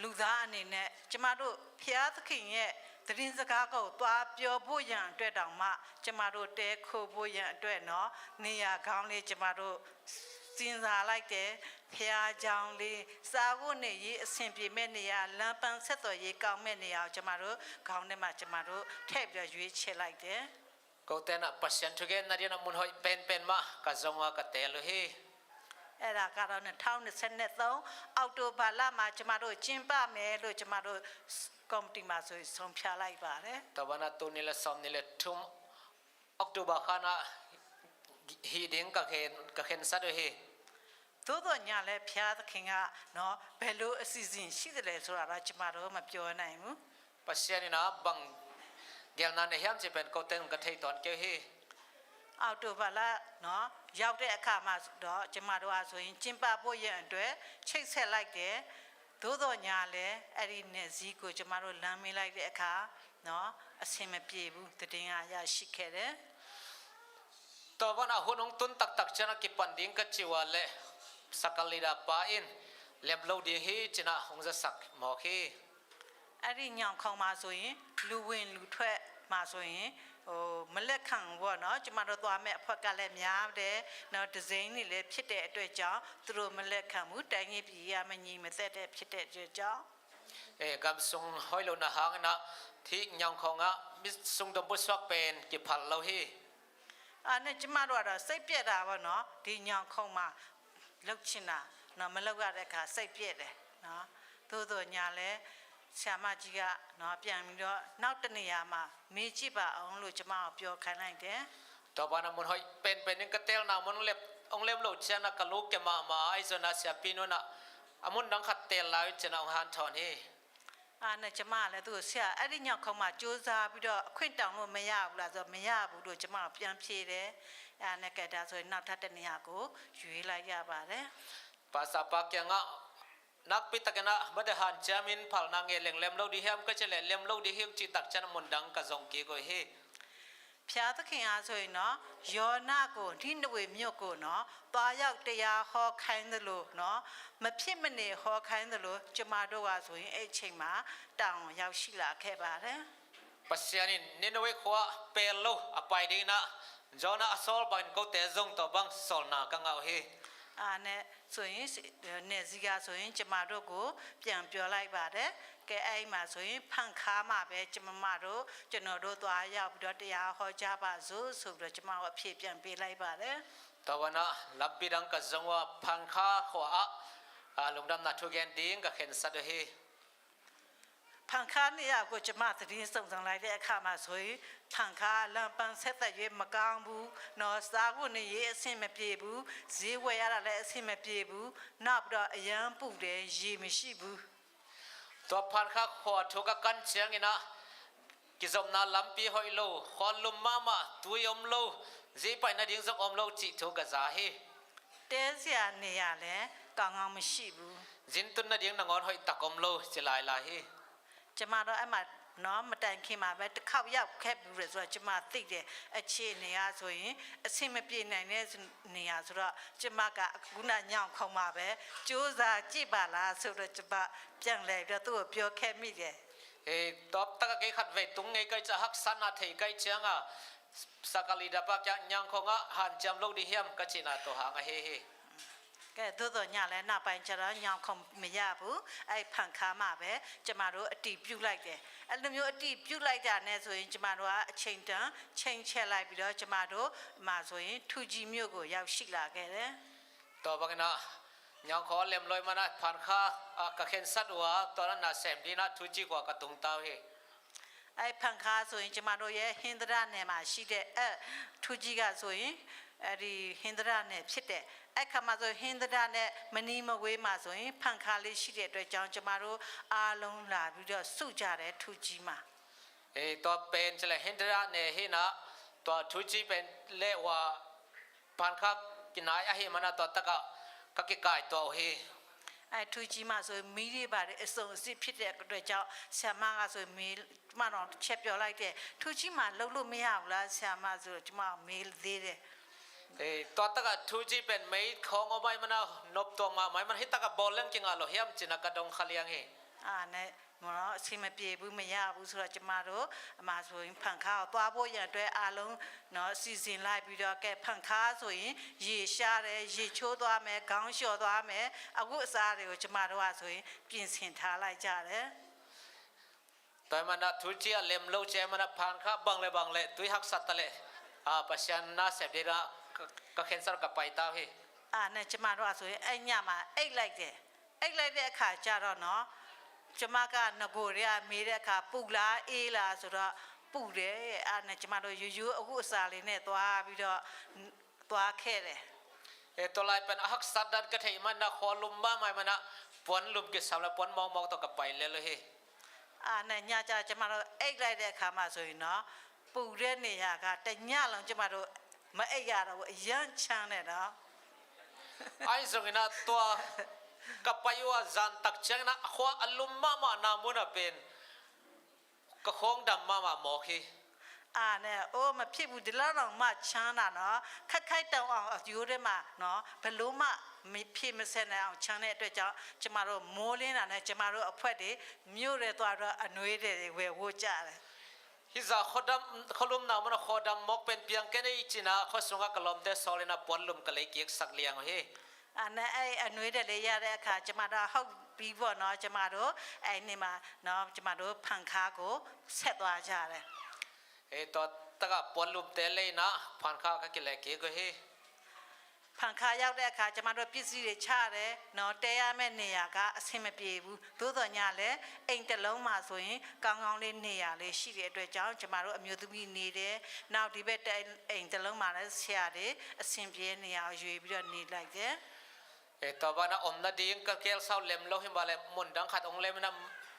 လူသားအနေနဲ့ကျမတို့ဖျားသခင်ရဲ့ သတရင်စကားကိုသွားပြောဖို့ရန်အတွက်တောင်မှကျမတို့တဲခိုးဖို့ရန်အတွက်နော်နေရာကောင်းလေးကျမတို့စဉ်းစားလိုက်တယ်ဖះကြောင်လေးစားဖို့နေရေးအဆင်ပြေမဲ့နေရာလမ်းပန်းဆက်သွယ်ရေးကောင်းမဲ့နေရာကိုကျမတို့ခေါင်းထဲမှာကျမတို့ထည့်ပြီးရွေးချယ်လိုက်တယ် ko te na pasien thugen na din mun hoi pen ma ka zonga ka te lo hi အဲ့ဒါကတော့2023အောက်တိုဘာလမှာကျမတို့ကျင်းပမယ်လို့ကျမတို့ကော်မတီမှာဆိုဆုံးဖြတ်လိုက်ပါတယ် ta bana tu ni le som ni le thum october khana hi ding ka khen sa do hi သို့တော့ညာလဲဖျားသခင်ကနော်ဘယ်လိုအစီအစဉ်ရှိတယ်လဲဆိုတာတော့ကျမတို့မပြောနိုင်ဘူး pasien ni na bang gel na ne hiam che pen ko ten ka thei ton ke hi အောက်တိုဘာလနော်ရောက်တဲ့အခါမှာတော့ကျမတို့အားဆိုရင်ကျင်းပဖို့ရန်အတွက်ချိတ်ဆက်လိုက်တယ်သို့တော့ညာလဲအဲ့ဒီနဲ့ဇီးကိုကျမတို့လမ်းမေးလိုက်တဲ့အခါနော်အဆင်မပြေဘူးတည်င်းအားရရှိခဲ့တယ် to bana hunong tun tak chana ki panding ka chiwa le sakalida pa in leblo di hi china hongza sak mo khi အဲ့ဒီညောင်ခေါင်မှာဆိုရင်လူဝင်လူထွက်မှာဆိုရင်ဟိုမလက်ခံဘောเนาะကျမတို့သွားမဲ့အဖွက်ကလည်းများတယ်เนาะဒီဇိန်းတွေလည်းဖြစ်တဲ့အတွက်ကြောင့်သူတို့မလက်ခံဘူးတိုင်းကြီးပြည်ရမညီမသက်တဲ့ဖြစ်တဲ့အတွက်ကြောင့် gam sung hoi lo na hang na thi nyang khonga mi sung dom bu swak pen ki phal lo hi အဲ့နဲ့ကျမတို့ကတော့စိတ်ပြက်တာပေါ့เนาะဒီညောင်ခုံမှာလှုပ်ချင်တာเนาะမလှုပ်ရတဲ့အခါစိတ်ပြက်တယ်เนาะသို့တော့ညာလဲဆရာမကြီးကเนาะပြန်ပြီးတော့နောက်တနေရာမှာမေးကြည့်ပါအောင်လို့ကျမကိုပြောခိုင်းလိုက်တယ် to bana mun hoi pen ning ka tel na mun lep ong lem lo chana ka lu ke ma ai zona sia pino na amun dang khat tel la chana ong han thon hi အဲ့နဲ့ကျမကလည်းသူ့ကိုဆရာအဲ့ဒီညောင်ခုံမှာစူးစမ်းပြီးတော့အခွင့်တောင်းလို့မရဘူးလားဆိုတော့မရဘူးလို့ကျမကပြန်ဖြေတယ်အဲ့နဲ့ကဲဒါဆိုရင်နောက်ထပ်တနေရာကိုရွေးလိုက်ရပါတယ် pasa pa kya nga nak pitakena made han chamin phal na nge leng lem lo di hem ka chele lem lo di hem chi tak chana mun dang ka zong ki ko hi ဖျားသခင်အားဆိုရင်เนาะယောနာကိုဒီနဝေမြို့ကိုเนาะတွားရောက်တရားဟောခိုင်းသလိုเนาะမဖြစ်မနေဟောခိုင်းသလိုကျမတို့ကဆိုရင်အဲ့ချိန်မှာတောင်းရောက်ရှိလာခဲ့ပါတယ် pasianin ninwe khwa pelo apai ding na jona asol ban ko te zong to bang sol na ka ngau hi အားနဲ့ဆိုရင်နေစီကဆိုရင်ကျမတို့ကိုပြန်ပြောလိုက်ပါတယ်ကဲအဲ့မှာဆိုရင်ဖန်ခါမှာပဲကျမတို့ကျွန်တော်တို့သွားရောက်ပြီးတော့တရားဟောကြားပါစို့ဆိုပြီးတော့ကျမတို့အဖြစ်ပြန်ပေးလိုက်ပါတယ် tawana lappi dang ka zongwa phang kha khwa a lungdam na thu gen ding ka khen sa de hi ဖန်ခါနေရကိုကျမသတင်းစုံစမ်းလိုက်တဲ့အခါမှာဆိုရင်ဖန်ခါလမ်းပန်းဆက်သက်ရေးမကောင်းဘူးနော်စားဖို့နေရေးအဆင်မပြေဘူးဈေးဝယ်ရတာလည်းအဆင်မပြေဘူးနောက်ပြီးတော့အရန်ပူတယ်ရေမရှိဘူး to phan kha khwa thu ka kan chiang ina ki zom na lampi hoi lo khol lum mama tu yom lo zi pai na ding zong om lo chi thu ka za hi တဲစရာနေရလဲကောင်းကောင်းမရှိဘူး jin tun na ding na ngon hoi takom lo chilai la hi ကျမတို့အဲ့မှာနော်မတိုင်ခင်မှာပဲတစ်ခေါက်ရောက်ခဲ့ပြီဆိုတော့ကျမသိတယ်အခြေအနေရဆိုရင်အဆင်မပြေနိုင်တဲ့နေရာဆိုတော့ကျမကခုနညောင်ခုံမှာပဲစူးစားကြည့်ပါလားဆိုတော့ကျမပြန်လဲပြီးတော့သူ့ကိုပြောခဲ့မိတယ် top ta ka ke khat ve tung ngai kai cha hak san na thei kai changa sakali da pa kya nyang khonga han cham lo di hiam ka china to ha nga he he ကဲသို့တော့ညလဲနောက်ပိုင်းကျတော့ညောင်ခုံမရဘူးအဲ့ဖန်ခါမှာပဲကျမတို့အတီးပြုတ်လိုက်တယ်အဲ့လိုမျိုးအတီးပြုတ်လိုက်တာနဲ့ဆိုရင်ကျမတို့ကအချိန်တန်ချိန်ချက်လိုက်ပြီးတော့ကျမတို့မှာဆိုရင်ထူကြီးမြို့ကိုရောက်ရှိလာခဲ့တယ် to ba na nyang kho lem loi mana phan kha ka khen sat wa to na na sem di na thu chi kwa ka tung taw he အဲ့ဖန်ခါဆိုရင်ကျမတို့ရဲ့ဟင်္ဒရနယ်မှာရှိတဲ့ထူကြီးကဆိုရင်အဲ့ဒီဟင်္ဒရနယ်ဖြစ်တဲ့အဲ့ခါမှာဆိုဟင်္ဒရနဲ့မနီမဝေးမှာဆိုရင်ဖန်ခါလေးရှိတဲ့အတွက်ကြောင့်ကျမတို့အားလုံးလာပြီးတော့စုကြတယ်ထူကြီးမှာ to pen chele hindra ne he na to thu chi pen le wa phan kha kinai a he mana to ta ka ki kai to he အဲ့ထူကြီးမှာဆိုမီးတွေပါတယ်အစုံအစစ်ဖြစ်တဲ့အတွက်ကြောင့်ဆ iam မကဆိုမေးကျမတော့ချက်ပြောလိုက်တယ်ထူကြီးမှာလှုပ်လို့မရဘူးလားဆ iam မဆိုကျမမေးသေးတယ် to ta ka thu chi pen mai khong o mai mana nop to ma mai man he ta ka bol leng kinga lo hiam china ka dong khaliang he အာနဲ့ နော်အချိန်မပြေဘူးမရဘူးဆိုတော့ကျမတို့အမှဆိုရင်ဖန်ခါကိုသွားဖို့ရန်အတွက်အားလုံးနော်စီစဉ်လိုက်ပြီးတော့ကဲဖန်ခါဆိုရင်ရေရှားတယ်ရေချိုးသွားမယ်ခေါင်းလျှော်သွားမယ်အခုအစားတွေကိုကျမတို့ကဆိုရင်ပြင်ဆင်ထားလိုက်ကြတယ် ตัวมันนะทุจีเล็มโลเจมันนะผ่านข้าบังเลยตุยหักสัตว์ตะเลปัศยาน่าเสพเดระก็เข็นสารกับไปตาเฮ နဲ့ကျမတို့ကဆိုရင်အဲ့ညမှာအိတ်လိုက်တယ်အိတ်လိုက်တဲ့အခါကျတော့နော်ကျမကငကိုတွေကမေးတဲ့အခါပူလားအေးလားဆိုတော့ပူတယ်နဲ့ကျမတို့ယူအခုအစာလေးနဲ့သွားပြီးတော့သွားခဲ့တယ် ตัวลายเป็นหักสัตว์ดันกระเทยมันนะคอลุมบ้าไม่มันนะปวนลุมกิสามแล้วปวนมองต่อกับไปเลยเฮ နဲ့ညကြကျမတို့အိတ်လိုက်တဲ့အခါမှာဆိုရင်နော်ပူတဲ့နေရာကတညလုံးကျမတို့မအိတ်ရတော့ဘူးအရန်ချမ်းတယ်နော် ไอ้ส่งนะตัวกับไปว่าจันตักเชงนะขวาอลุมมานามุนะเป็นก็คงดำมาหมอกฮี နဲ့အိုးမဖြစ်ဘူးဒီလောက်တော့မှချမ်းတာနော်ခက်ခိုက်တောင်အောင်အယူထဲမှာနော်ဘလို့မှမဖြစ်မဆက်နိုင်အောင်ချမ်းတဲ့အတွက်ကြောင့်ကျမတို့မိုးလင်းတာနဲ့ကျမတို့အဖွက်တွေမြို့ရဲသွားတော့အနှွေးတွေဝယ်ဝိုးကြတယ် ฮิซาขดำขลุมนามันขดำมอกเป็นเพียงแค่นี้จีน่ะขสงกลมแต่ซอลนะปวนลุมกะเลยเกียกสักเลียงเฮ နဲ့အဲ့အနှွေးတွေလေးရတဲ့အခါကျမတို့ဟုတ်ပြီးပေါ့နော်ကျမတို့အဲ့နေမှာနော်ကျမတို့ဖန်ခါကိုဆက်သွားကြတယ် ตัวตะกะปวนลุมเตเลยนะผ่านข้าวก็กินแลเกียกเฮ ဖန်ခါရောက်တဲ့အခါကျမတို့ပစ္စည်းတွေချတယ်နော်တဲရမယ့်နေရာကအဆင်မပြေဘူးသို့တော်ညလည်းအိမ်တစ်လုံးမှာဆိုရင်ကောင်းကောင်းလေးနေရာလေးရှိတဲ့အတွက်ကြောင့်ကျမတို့အမျိုးသမီးနေတယ်နောက်ဒီဘက်အိမ်တစ်လုံးမှာလည်းဆရာတွေအဆင်ပြေနေရာရွေးပြီးတော့နေလိုက်တယ် ตัวบ้านอมนาดีงก็เกลเศร้าเล็มโลหิมบาเลมุนดังขัดองเล็มนะ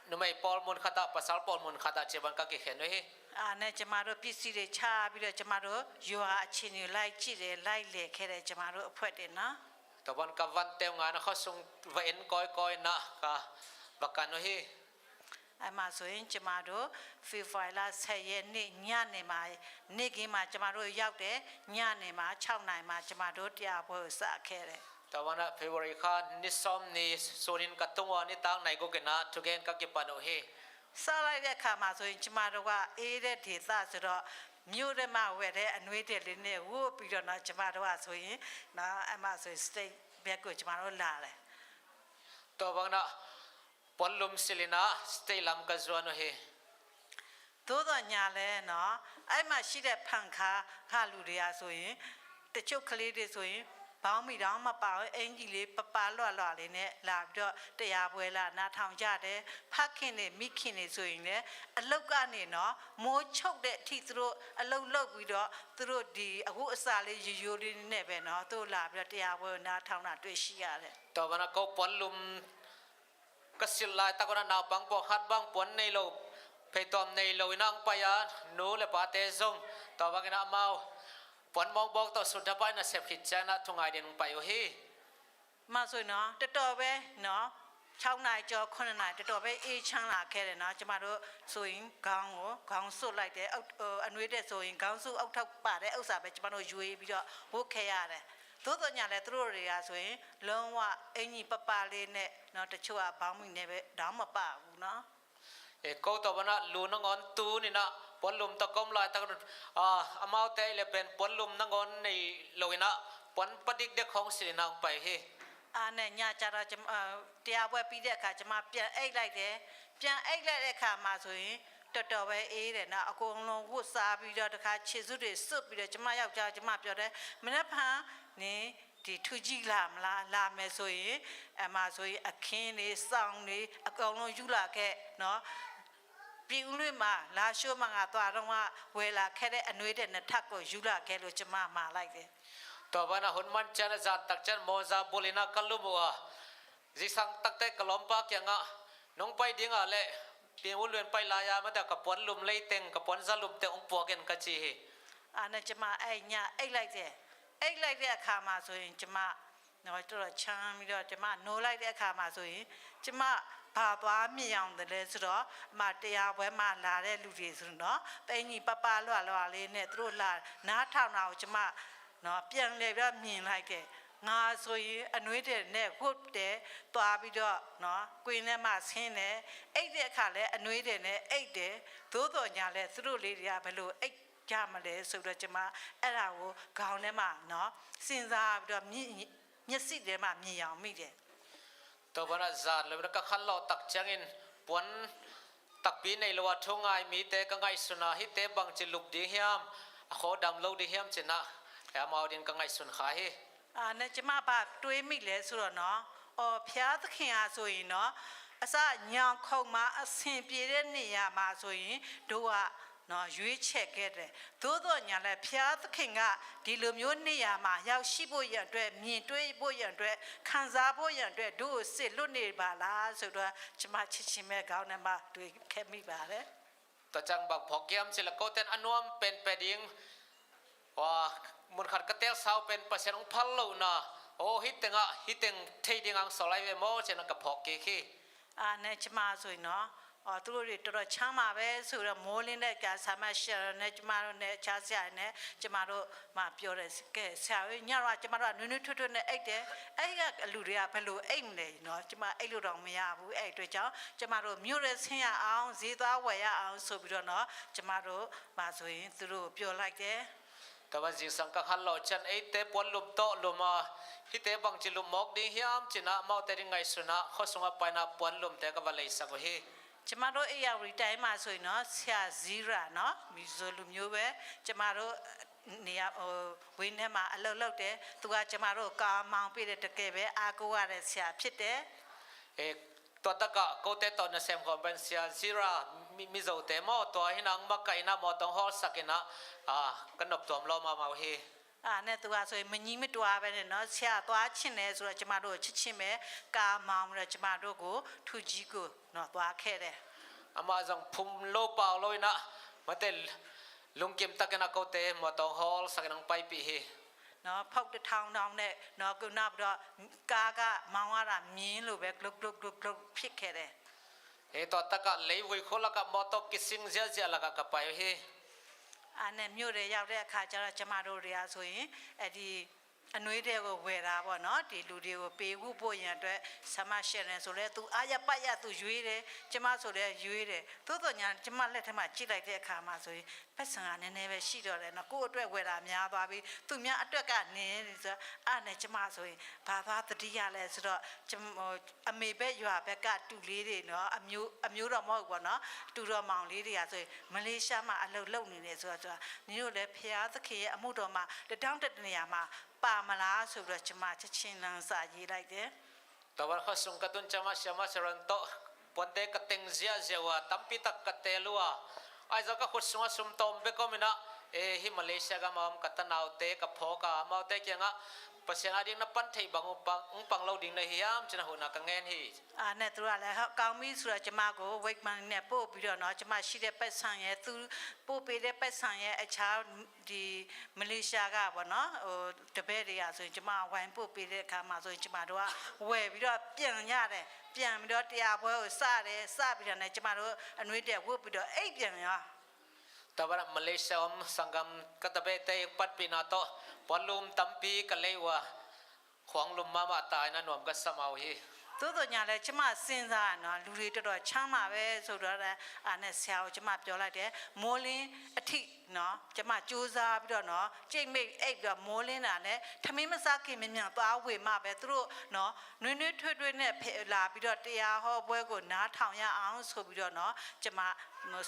นุไม่ปอลมุนขัดภาษาปอลมุนขัดเจ็บันก็เกี่ยนไว้เฮ နဲ့ကျမတို့ပစ္စည်းတွေချပြီးတော့ကျမတို့ရွာအချင်းတွေလိုက်ကြည့်တယ်လိုက်လေခဲ့တယ်ကျมတို့အဖွက်တယ်နော် ตัวบ้านกับวันเต็มงานนะเขาส่งเวนก้อยนะก็บักกันไว้เฮ အဲ့မှာဆိုရင်ကျမတို့ဖေဖော်ဝါရီလ10ရက်နေ့ညနေမှာနေ့ကင်းမှာကျမတို့ရောက်တယ်ညနေမှာ6နိုင်မှာကျမတို့တရားပွဲကိုစခဲ့တယ် แต่ว่านะเฟบริกานิสอมนิโซนินกัตตงวานิตังไหนก็เกินนะทุกเห็นก็เก็บปานโอเฮ စလိုက်တဲ့အခါမှာဆိုရင်ကျမတို့ကအေးတဲ့ဒေသဆိုတော့မြို့ထဲမှာဝယ်တဲ့အနှွေးတဲ့လေးနဲ့ဝုတ်ပြီးတော့နော်ကျမတို့ကဆိုရင်နော်အမှဆို state ဘက်ကိုကျမတို့လာတယ် ตัวบ้านนะปอนลุมสิลินะสเตลัมกัจวนโอเฮ သို့တော်ညာလဲနော်အဲ့မှာရှိတဲ့ဖန်ခါခလူတွေကဆိုရင်တချို့ကလေးတွေဆိုရင်ဘောင်းမီတောင်မပါဘူးအင်ကြီးလေးပပလွတ်လေးနဲ့လာပြီးတော့တရားပွဲလာနားထောင်ကြတယ်ဖခင်တွေမိခင်တွေဆိုရင်လည်းအလုတ်ကနေနော်မိုးချုပ်တဲ့အထိသူတို့အလုတ်လုတ်ပြီးတော့သူတို့ဒီအခုအစာလေးရိုးလေးနဲ့ပဲနော်သူတို့လာပြီးတော့တရားပွဲနားထောင်တာတွေ့ရှိရတယ် ตัวบ้านนะก็ปอนลุมก็สิลายตะกนะนาบังปอขัดบังปอนในโลไปตอมในโลนังปยาโนเลปาเตซงตัวบ้านนะมาปอนมองบอกตัวสุดท้ายนะเสพผิดใจนะทุงไอเดียนไปโอเฮ မှာဆိုရင်နော်တော်တော်ပဲနော်6နိုင်ကျော်9နိုင်တော်တော်ပဲအေးချမ်းလာခဲ့တယ်နော်ကျမတို့ဆိုရင်ခေါင်းစွတ်လိုက်တယ်အနှွေးတဲ့ဆိုရင်ခေါင်းစွပ်အောက်ထောက်ပါတဲ့ဥစ္စာပဲကျမတို့ရွေးပြီးတော့ဝုတ်ခဲ့ရတယ်သို့တော်ညာလဲသူတို့တွေကဆိုရင်လုံးဝအင်ကြီးပလေးနဲ့နော်တချို့ကဘောင်းမိနဲ့ပဲတောင်းမပဘူးနော် ก็ตัวบ้านนะลูนังอนตูนี่นะปอนลุมตะกอมลายตะกันอามาเตเลเป็นปอนลุมนังอนในโลยนะปอนปดิกเด็กของสิรินางไปเฮ နဲ့ညကြတော့တရားပွဲပြီးတဲ့အခါကျမပြန်အိတ်လိုက်တယ်ပြန်အိတ်လိုက်တဲ့အခါမှာဆိုရင်တော်တော်ပဲအေးတယ်နော်အကုန်လုံးဝတ်စားပြီးတော့တခါခြေစွပ်တွေစွတ်ပြီးတော့ကျမယောက်ျားကျမပြောတယ်မနေ့ဖန်နေဒီထူကြီးလာမလားလာမယ်ဆိုရင်အမဆိုရင်အခင်းတွေစောင်းတွေအကုန်လုံးယူလာခဲ့နော်ပြည်ဦးလွင်မှာလာရှိုးမှာငါသွားတော့ဝယ်လာခဲ့တဲ့အနှွေးတဲ့နှစ်ထပ်ကိုယူလာခဲ့လို့ကျမမှာလိုက်တယ် ตัวบ้านนะหุ่นมันเจนจันตักเจนโมซาบุลินะกัลลุบัวจิสังตักเตกลอมปากยังอ่ะน้องไปดิ้งอ่ะเละเปียงวุ่นเวียนไปลายามาแต่กับปวนลุมเลยเต็งกับปวนซาลุมเต็งองปวกันกัจจีနဲ့ကျမအဲ့ညအိတ်လိုက်တယ်အိတ်လိုက်တဲ့အခါမှာဆိုရင်ကျမတော့တော်ချမ်းပြီးတော့ကျမနိုးလိုက်တဲ့အခါမှာဆိုရင်ကျမဘာသွားမြင်အောင်တလဲဆိုတော့အမတရားပွဲမှာလာတဲ့လူတွေဆိုတော့တင်းကြီးပလွတ်လေးနဲ့သူတို့လာနားထောင်တာကိုကျမနော်ပြန်လေပြီးမြင်လိုက်တယ် ငါဆိုရင်အနှွေးတဲ့နဲ့ဟုတ်တယ်တွားပြီးတော့နော်ကွင်းထဲမှာဆင်းတယ်အိတ်တဲ့အခါလဲအနှွေးတဲ့နဲ့အိတ်တယ်သို့တော်ညာလဲသူတို့လေးတွေကဘယ်လိုအိတ်ကြမလဲဆိုတော့ကျွန်မအဲ့ဒါကိုခေါင်းထဲမှာနော်စဉ်းစားပြီးတော့မျက်စိထဲမှာမြင်အောင်မိတယ် ตัวบรรดาเลยก็ขันเราตักจังอินปวนตักปีในลัวทงไงมีแต่กังไงสุนาฮิเตบังจิลุกดีเฮียมขอดำเราดีเฮียมจินะแอมเอาดินกังไงสุนขาฮี နဲ့ကျမဘာတွေးမိလဲဆိုတော့နော်ဖျားသခင်အားဆိုရင်နော်အစညောင်ခုံမှာအဆင်ပြေတဲ့နေရာမှာဆိုရင်တို့ကနော်ရွေးချက်ခဲ့တယ်သို့တော့ညာလဲဖျားသခင်ကဒီလိုမျိုးနေရာမှာရောက်ရှိဖို့ရန်အတွက်မြင်တွေ့ဖို့ရန်အတွက်ခံစားဖို့ရန်အတွက်တို့ကိုစစ်လွတ်နေပါလားဆိုတော့ကျမချစ်ချင်းမဲ့ခေါင်းနဲ့မှတွေးခဲ့မိပါတယ် ตัวจังบักพอกยามสิละโกเตนอนวมเป็นเปดิงว่ามุนขัดกระเตลสาวเป็นประเสริฐพัลลูนะโอ้ฮิตเต็งเทดิงังสลายเวโมเจนักพอกเกคี နဲ့ကျမဆိုရင်နော်သူတို့တွေတော်တော်ချမ်းပါပဲဆိုတော့မိုးလင်းတဲ့ကြာဆာမရှယ်နဲ့ကျမတို့နဲ့ချားဆရာနဲ့ကျမတို့မှပြောတယ်ကဲဆရာကြီးညတော့ကျမတို့ကနွေးနွေးထွတ်ထွတ်နဲ့အိတ်တယ်အဲ့ကလူတွေကဘယ်လိုအိတ်မလဲနော်ကျမအိတ်လို့တော့မရဘူးအဲ့အတွက်ကြောင့်ကျมတို့မြို့ရဲဆင်းရအောင်ဈေးသွားဝယ်ရအောင်ဆိုပြီးတော့နော်ကျမတို့မှဆိုရင်သူတို့ပြောလိုက်တယ် แต่ว่าจิงสังกัขันเราจันไอเตปวนลุมโตลุมาฮิเตบังจิลุมมอกดีเฮียมจินะเมาเตดิงไงสุนะข้อสงฆ์ไปนะปวนลุมเตกบาเลยสักฮี ကျမတို့အေးရဝတီတိုင်းမှာဆိုရင်နော်ဆရာဇီရာနော်မီဇိုလူမျိုးပဲကျမတို့နေရာဝင်းထဲမှာအလုပ်လုပ်တယ်သူကကျမတို့ကာမောင်ပြတဲ့တကယ်ပဲအားကိုးရတဲ့ဆရာဖြစ်တယ် ตัวตะกะโกเตตอนเซมคอมเป็นเซียซิรามิโซเตมอตัวหินังมักไก่นะมอตองฮอสักนะกันนบตัวมลอมาเฮ နဲ့သူကဆိုရင်မကြီးမတွားပဲနဲ့နော်ဆရာသွားချင်တယ်ဆိုတော့ကျမတို့ချစ်ချင်းပဲကာမောင်ပြီးတော့ကျမတို့ကိုထူကြီးကိုနော်သွားခဲ့တယ် อามาจังพุมโลเปล่าเลยนะมาเตลุงเก็มตะกันนะโกเตมอตองฮอสักนังไปปีเฮ နော်ဖောက်တထောင်ထောင်နဲ့နော်ကုနာပြီးတော့ကားကမောင်းရတာမြင်းလို့ပဲဂလုတ်ဂလုတ်ဂလုတ်ဂလုတ်ဖြစ်ခဲ့တယ် ตัวตะกะเลยวิโคละกะมอตอกิสิงเจียละกะกะไปเฮ နဲ့မြို့တွေရောက်တဲ့အခါကျတော့ကျမတို့တွေကဆိုရင်အဲ့ဒီအနှွေးတွေကိုဝယ်တာပေါ့နော်ဒီလူတွေကိုပေးဖို့ပို့ရန်အတွက်ဆမရှယ်နေဆိုလဲသူအာရပတ်ရသူရွေးတယ်ကျမဆိုလဲရွေးတယ်သို့တော်ညာကျမလက်ထက်မှာကြည့်လိုက်တဲ့အခါမှာဆိုရင်ပတ်စံကနည်းနည်းပဲရှိတော့တယ်နော်ကိုယ့်အတွက်ဝယ်တာများသွားပြီသူများအတွက်ကနည်းနေဆိုအဲ့နဲ့ကျမဆိုရင်ဘာသာတတိယလဲဆိုတော့အမေဘက်ရွာဘက်ကတူလေးတွေနော်အမျိုးတော်မဟုတ်ဘူးနော်တူတော်မောင်လေးတွေကဆိုရင်မလေးရှားမှာအလုပ်လုပ်နေတယ်ဆိုတော့နင်တို့လည်းဖျားသခင်ရဲ့အမှုတော်မှာတောင်းတနေရာမှာပါမလားဆိုတော့ကျမချက်ချင်းလန်းစာရေးလိုက်တယ် แต่ว่าเขาส่งกระตุ้นจะมาเสียมาเสรันโตปนเตกเต็งเสียเสียวตั้มปิตักกเตลัวไอ้เจ้าก็ขุดส่งสุ่มตอมเบก็มินะฮิมาเลเซียก็มามกัตนาวเตกับพอกามาเตกียงะภาษาดิ่งนับปันไทยบางปังเราดิ่งในเฮียมจะน่าหัวนักเงินฮี နဲ့သူကလည်းကောင်းပြီဆိုတော့ကျမကိုဝိတ်မန်နဲ့ပို့ပြီးတော့เนาะကျမရှိတဲ့ပတ်ဆံရဲ့သူပို့ပေးတဲ့ပတ်ဆံရဲ့အခြားဒီမလေးရှားကပေါ့เนาะတပည့်တွေကဆိုရင်ကျမဝိုင်းပို့ပေးတဲ့အခါမှာဆိုရင်ကျမတို့ကဝယ်ပြီးတော့ပြန်ရတယ်ပြန်ပြီးတော့တရားပွဲကိုစတယ်စပြီးတော့ねကျမတို့အနှွေးတဲ့ဝုတ်ပြီးတော့အိတ်ပြန်ရ แต่ว่ามาเลเซียสังกัมกัตเบเตปัดปีนาโตปอนลุมตั้มปีกันเลยวะขวางลุมมาตายนั่นหนวมกัสมาฮี သို့တော်ညာလဲကျမစဉ်းစားနော်လူတွေတော်တော်ချမ်းပါပဲဆိုတော့လည်းနဲ့ဆရာကိုကျမပြောလိုက်တယ်မိုးလင်းအထိနော်ကျမစူးစမ်းပြီးတော့နော်ကြိတ်မိတ်အိပ်ပြီးတော့မိုးလင်းတာနဲ့ထမင်းမစားခင်မြန်သွားဝေမှပဲသူတို့နော်နွေးနွေးထွေးထွေးနဲ့လာပြီးတော့တရားဟောပွဲကိုနားထောင်ရအောင်ဆိုပြီးတော့နော်ကျမ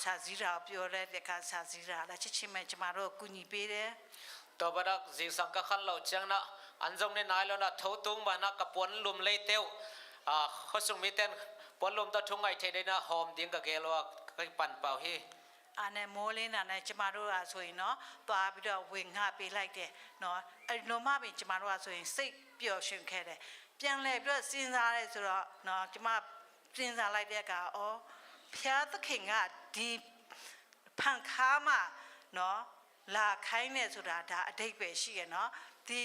ဆာဇီရာပြောတဲ့အခါဆာဇီရာလည်းချစ်ချင်းမဲ့ကျมတို့ကူညီပေးတယ် ตัวบัดจิงสังกัขันเราจังนะอันจงในนายแล้วนะทุ่งตุงมานะกับปวนลุมเลยเตียวเขาส่งมีเต้นปวนลุมตัวทุ่งไอเทเดนะหอมดิ้งกับเกลัวก็ปั่นเป่าฮี နဲ့မိုးလင်းတာနဲ့ကျမတို့ကဆိုရင်နော်သွားပြီးတော့ဝင်ငှပေးလိုက်တယ်နော်အဲ့လိုမှပြင်ကျမတို့ကဆိုရင်စိတ်ပျော်ရွှင်ခဲ့တယ်ပြန်လဲပြီးတော့စဉ်းစားရဲဆိုတော့နော်ကျမစဉ်းစားလိုက်တဲ့အခါဖျားသခင်ကဒီဖန်ခါမှနော်လာခိုင်းနေဆိုတာဒါအတိတ်ပဲရှိရနော်ဒီ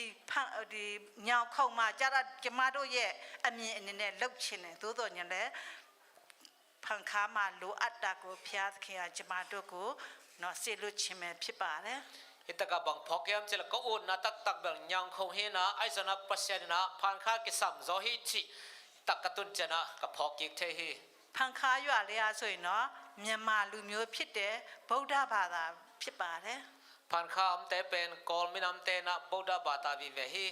ညောင်ခုံမှာကြတော့ကျမတို့ရဲ့အမြင်အနေနဲ့လှုပ်ချင်တယ်သို့တော်ညာလဲဖန်ခါမှာလိုအပ်တာကိုဖျားသခင်ကကျမတို့ကိုနော်ဆေလွတ်ခြင်းပဲဖြစ်ပါတယ် itaka bang phokyam chela ko un na tak bang nyang khong he na aizana pasya na phan kha ki sam zo hi chi takatun chana ka phokik the hi ဖန်ခါရွာလေးအားဆိုရင်တော့မြန်မာလူမျိုးဖြစ်တဲ့ဗုဒ္ဓဘာသာဖြစ်ပါတယ် phan kha am te pen kol minam te na boda bata vi ve hi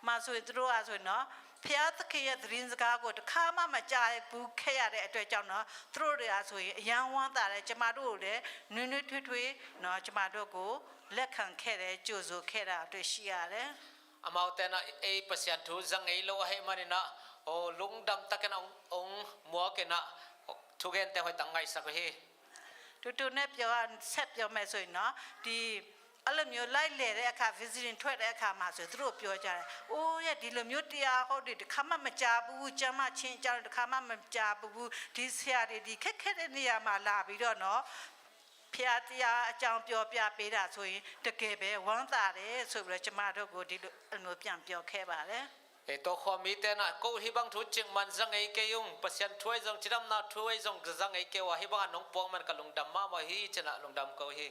မှာဆိုရင်သူတို့အားဆိုရင်တော့ဖျားသခင်ရဲ့သတင်းစကားကိုတစ်ခါမှမကြားဘူးခဲ့ရတဲ့အတွက်ကြောင့်တော့သူတို့တွေအားဆိုရင်အယံဝမ်းသာတယ်ကျမတို့ကိုလည်းနွေ့နွေ့ထွေးထွေးနော်ကျမတို့ကိုလက်ခံခဲ့တယ်ကြိုဆိုခဲ့တာတွေ့ရှိရတယ် amau te na e pasya thu zang ei lo he manina o lungdam taken ong mo ke na thu gen te hoi tangai sak hi တူတူနဲ့ပြောဆက်ပြောမယ်ဆိုရင်တော့ဒီအဲ့လိုမျိုးလိုက်လေတဲ့အခါ visiting ထွက်တဲ့အခါမှာဆိုသူတို့ပြောကြတယ်။အိုးရဲ့ဒီလိုမျိုးတရားဟောဒီတစ်ခါမှမကြားဘူးကျမ်းမချင်းကြောင်းတစ်ခါမှမကြားဘူးဒီဆရာတွေဒီခက်ခဲတဲ့နေရာမှာလာပြီးတော့နော်ဖျားတရားအကြောင်းပြောပြပေးတာဆိုရင်တကယ်ပဲဝမ်းသာတယ်ဆိုပြီးတော့ကျမတို့ကိုဒီလိုအမျိုးပြန်ပြောခဲ့ပါတယ်။ e to kho mi te na ko hi bang thu ching man zang ei ke yung pasyan thuai jong chidam na thuai jong zang ei ke wa hi bang nong pong man ka lungdam ma ma hi chena lungdam ko hi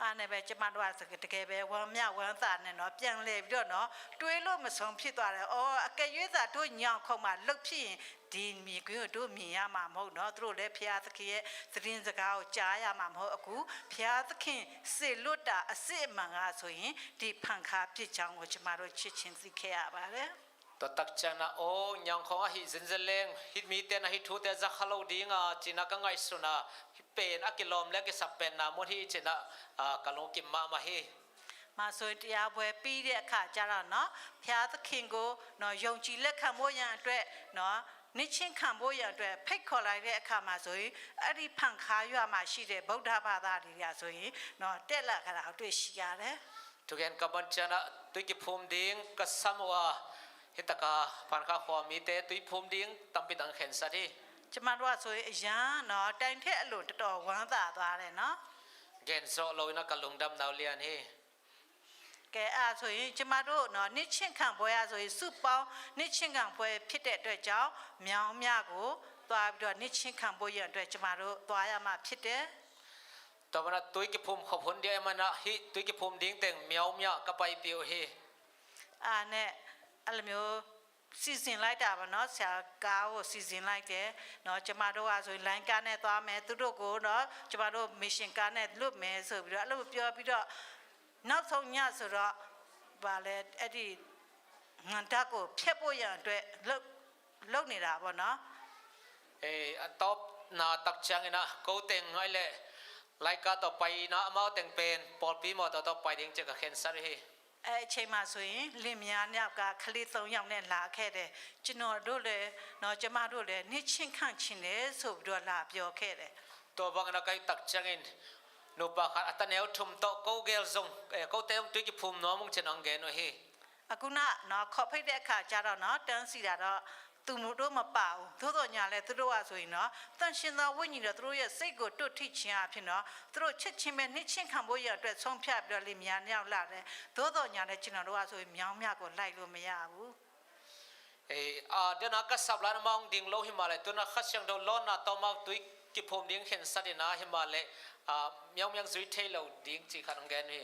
အားနဲ့ပဲကျမတို့ကတကယ်ပဲဝမ်းမြောက်ဝမ်းသာနဲ့เนาะပြန်လဲပြီးတော့เนาะတွေးလို့မဆုံးဖြစ်သွားတယ်။အော်အကယ်၍သာတို့ညောင်ခုံမှာလှုပ်ဖြစ်ရင်ဒီမြေကွင်းကိုတို့မြင်ရမှာမဟုတ်เนาะသူတို့လည်းဖျားသခင်ရဲ့သတင်းစကားကိုကြားရမှာမဟုတ်အခုဖျားသခင်စေလွတ်တာအစစ်အမှန်ကဆိုရင်ဒီဖန်ခါပြစ်ချောင်းကိုကျမတို့ချစ်ချင်းသိခဲ့ရပါတယ် to tak chana o nyang kho hi zinzeleng hi mi te na hi thu te za khalo dinga china ka ngai suna hi pen akilom le ke sapen na mo hi chena kalong kim ma ma hi မှာဆိုတရားပွဲပြီးတဲ့အခါကျတော့เนาะဖျားသခင်ကိုเนาะယုံကြည်လက်ခံဖို့ရန်အတွက်เนาะနိချင်းခံဖို့ရန်အတွက်ဖိတ်ခေါ်လိုက်တဲ့အခါမှာဆိုရင်အဲ့ဒီဖန်ခါရွာမှာရှိတဲ့ဗုဒ္ဓဘာသာတွေကဆိုရင်เนาะတက်လာကြတာတွေ့ရှိရတယ် to gen ka ban chana tu ki phum ding ka samwa hitaka phan kha kho mi te tu phum ding tampi dang khen sa thi ကျမတို့ကဆိုရင်အရန်เนาะတိုင်ထက်အလိုတော်တော်ဝမ်းသာသွားတယ်เนาะ gen so lo na ka lungdam naw lian hi ကဲအဲ့ဆိုရင်ကျမတို့เนาะနိချင်းခံပွဲရဆိုရင်စုပေါင်းနိချင်းခံပွဲဖြစ်တဲ့အတွက်ကြောင့်မြောင်မြကိုသွားပြီးတော့နိချင်းခံပွဲရအတွက်ကျမတို့သွားရမှာဖြစ်တယ် to bana tu ki phum kho phun dia mana hi tu ki phum ding teng miao mya ka pai piu hi အားနဲ့အဲ့လိုမျိုးစီစဉ်လိုက်တာပါเนาะဆရာကားကိုစီစဉ်လိုက်တယ်เนาะကျမတို့ကဆိုရင် line ကားနဲ့သွားမယ်သူတို့ကိုเนาะကျမတို့ mission ကားနဲ့လွတ်မယ်ဆိုပြီးတော့အဲ့လိုပြောပြီးတော့နောက်ဆုံးညဆိုတော့ဗာလဲအဲ့ဒီငန်တက်ကိုဖျက်ဖို့ရန်အတွက်လုပ်နေတာပေါ့เนาะ e atop na tak chang ina ko teng ngai le lai ka to pai na amao teng pen pol pi mo to pai ding che ka khen sa hi အဲ့အချိန်မှာဆိုရင်လင်မယားညောက်ကခလေး3ယောက်နဲ့လာခဲ့တယ်ကျွန်တော်တို့လည်းเนาะကျမတို့လည်းနှိချင်းခန့်ချင်းတယ်ဆိုပြီးတော့လာပြောခဲ့တယ် to bang na kai tak chang in no pa kha ataneu thum to ko gel zong ko tem tu ki phum no mong chen ang ge no hi အခုနเนาะခေါ်ဖိတ်တဲ့အခါကျတော့เนาะတန်းစီတာတော့သူတို့မပါဘူးသို့တော်ညာလဲသူတို့ကဆိုရင်เนาะတန်ရှင်သာဝိညာဉ်တော်သူတို့ရဲ့စိတ်ကိုတွတ်ထိခြင်းအဖြစ်เนาะသူတို့ချစ်ချင်းပဲနှိချင်းခံဖို့ရအတွက်ဆုံးဖြတ်ပြီးတော့လေမြန်မြောက်လာတယ်သို့တော်ညာလဲကျွန်တော်တို့ကဆိုရင်မြောင်းမြကိုလိုက်လို့မရဘူး de na ka sablan mong ding lo himale tu na khasyang do lo na to mau tu ki phum ding khen sa de na himale myang myang zui thei lo ding chi khan gen hi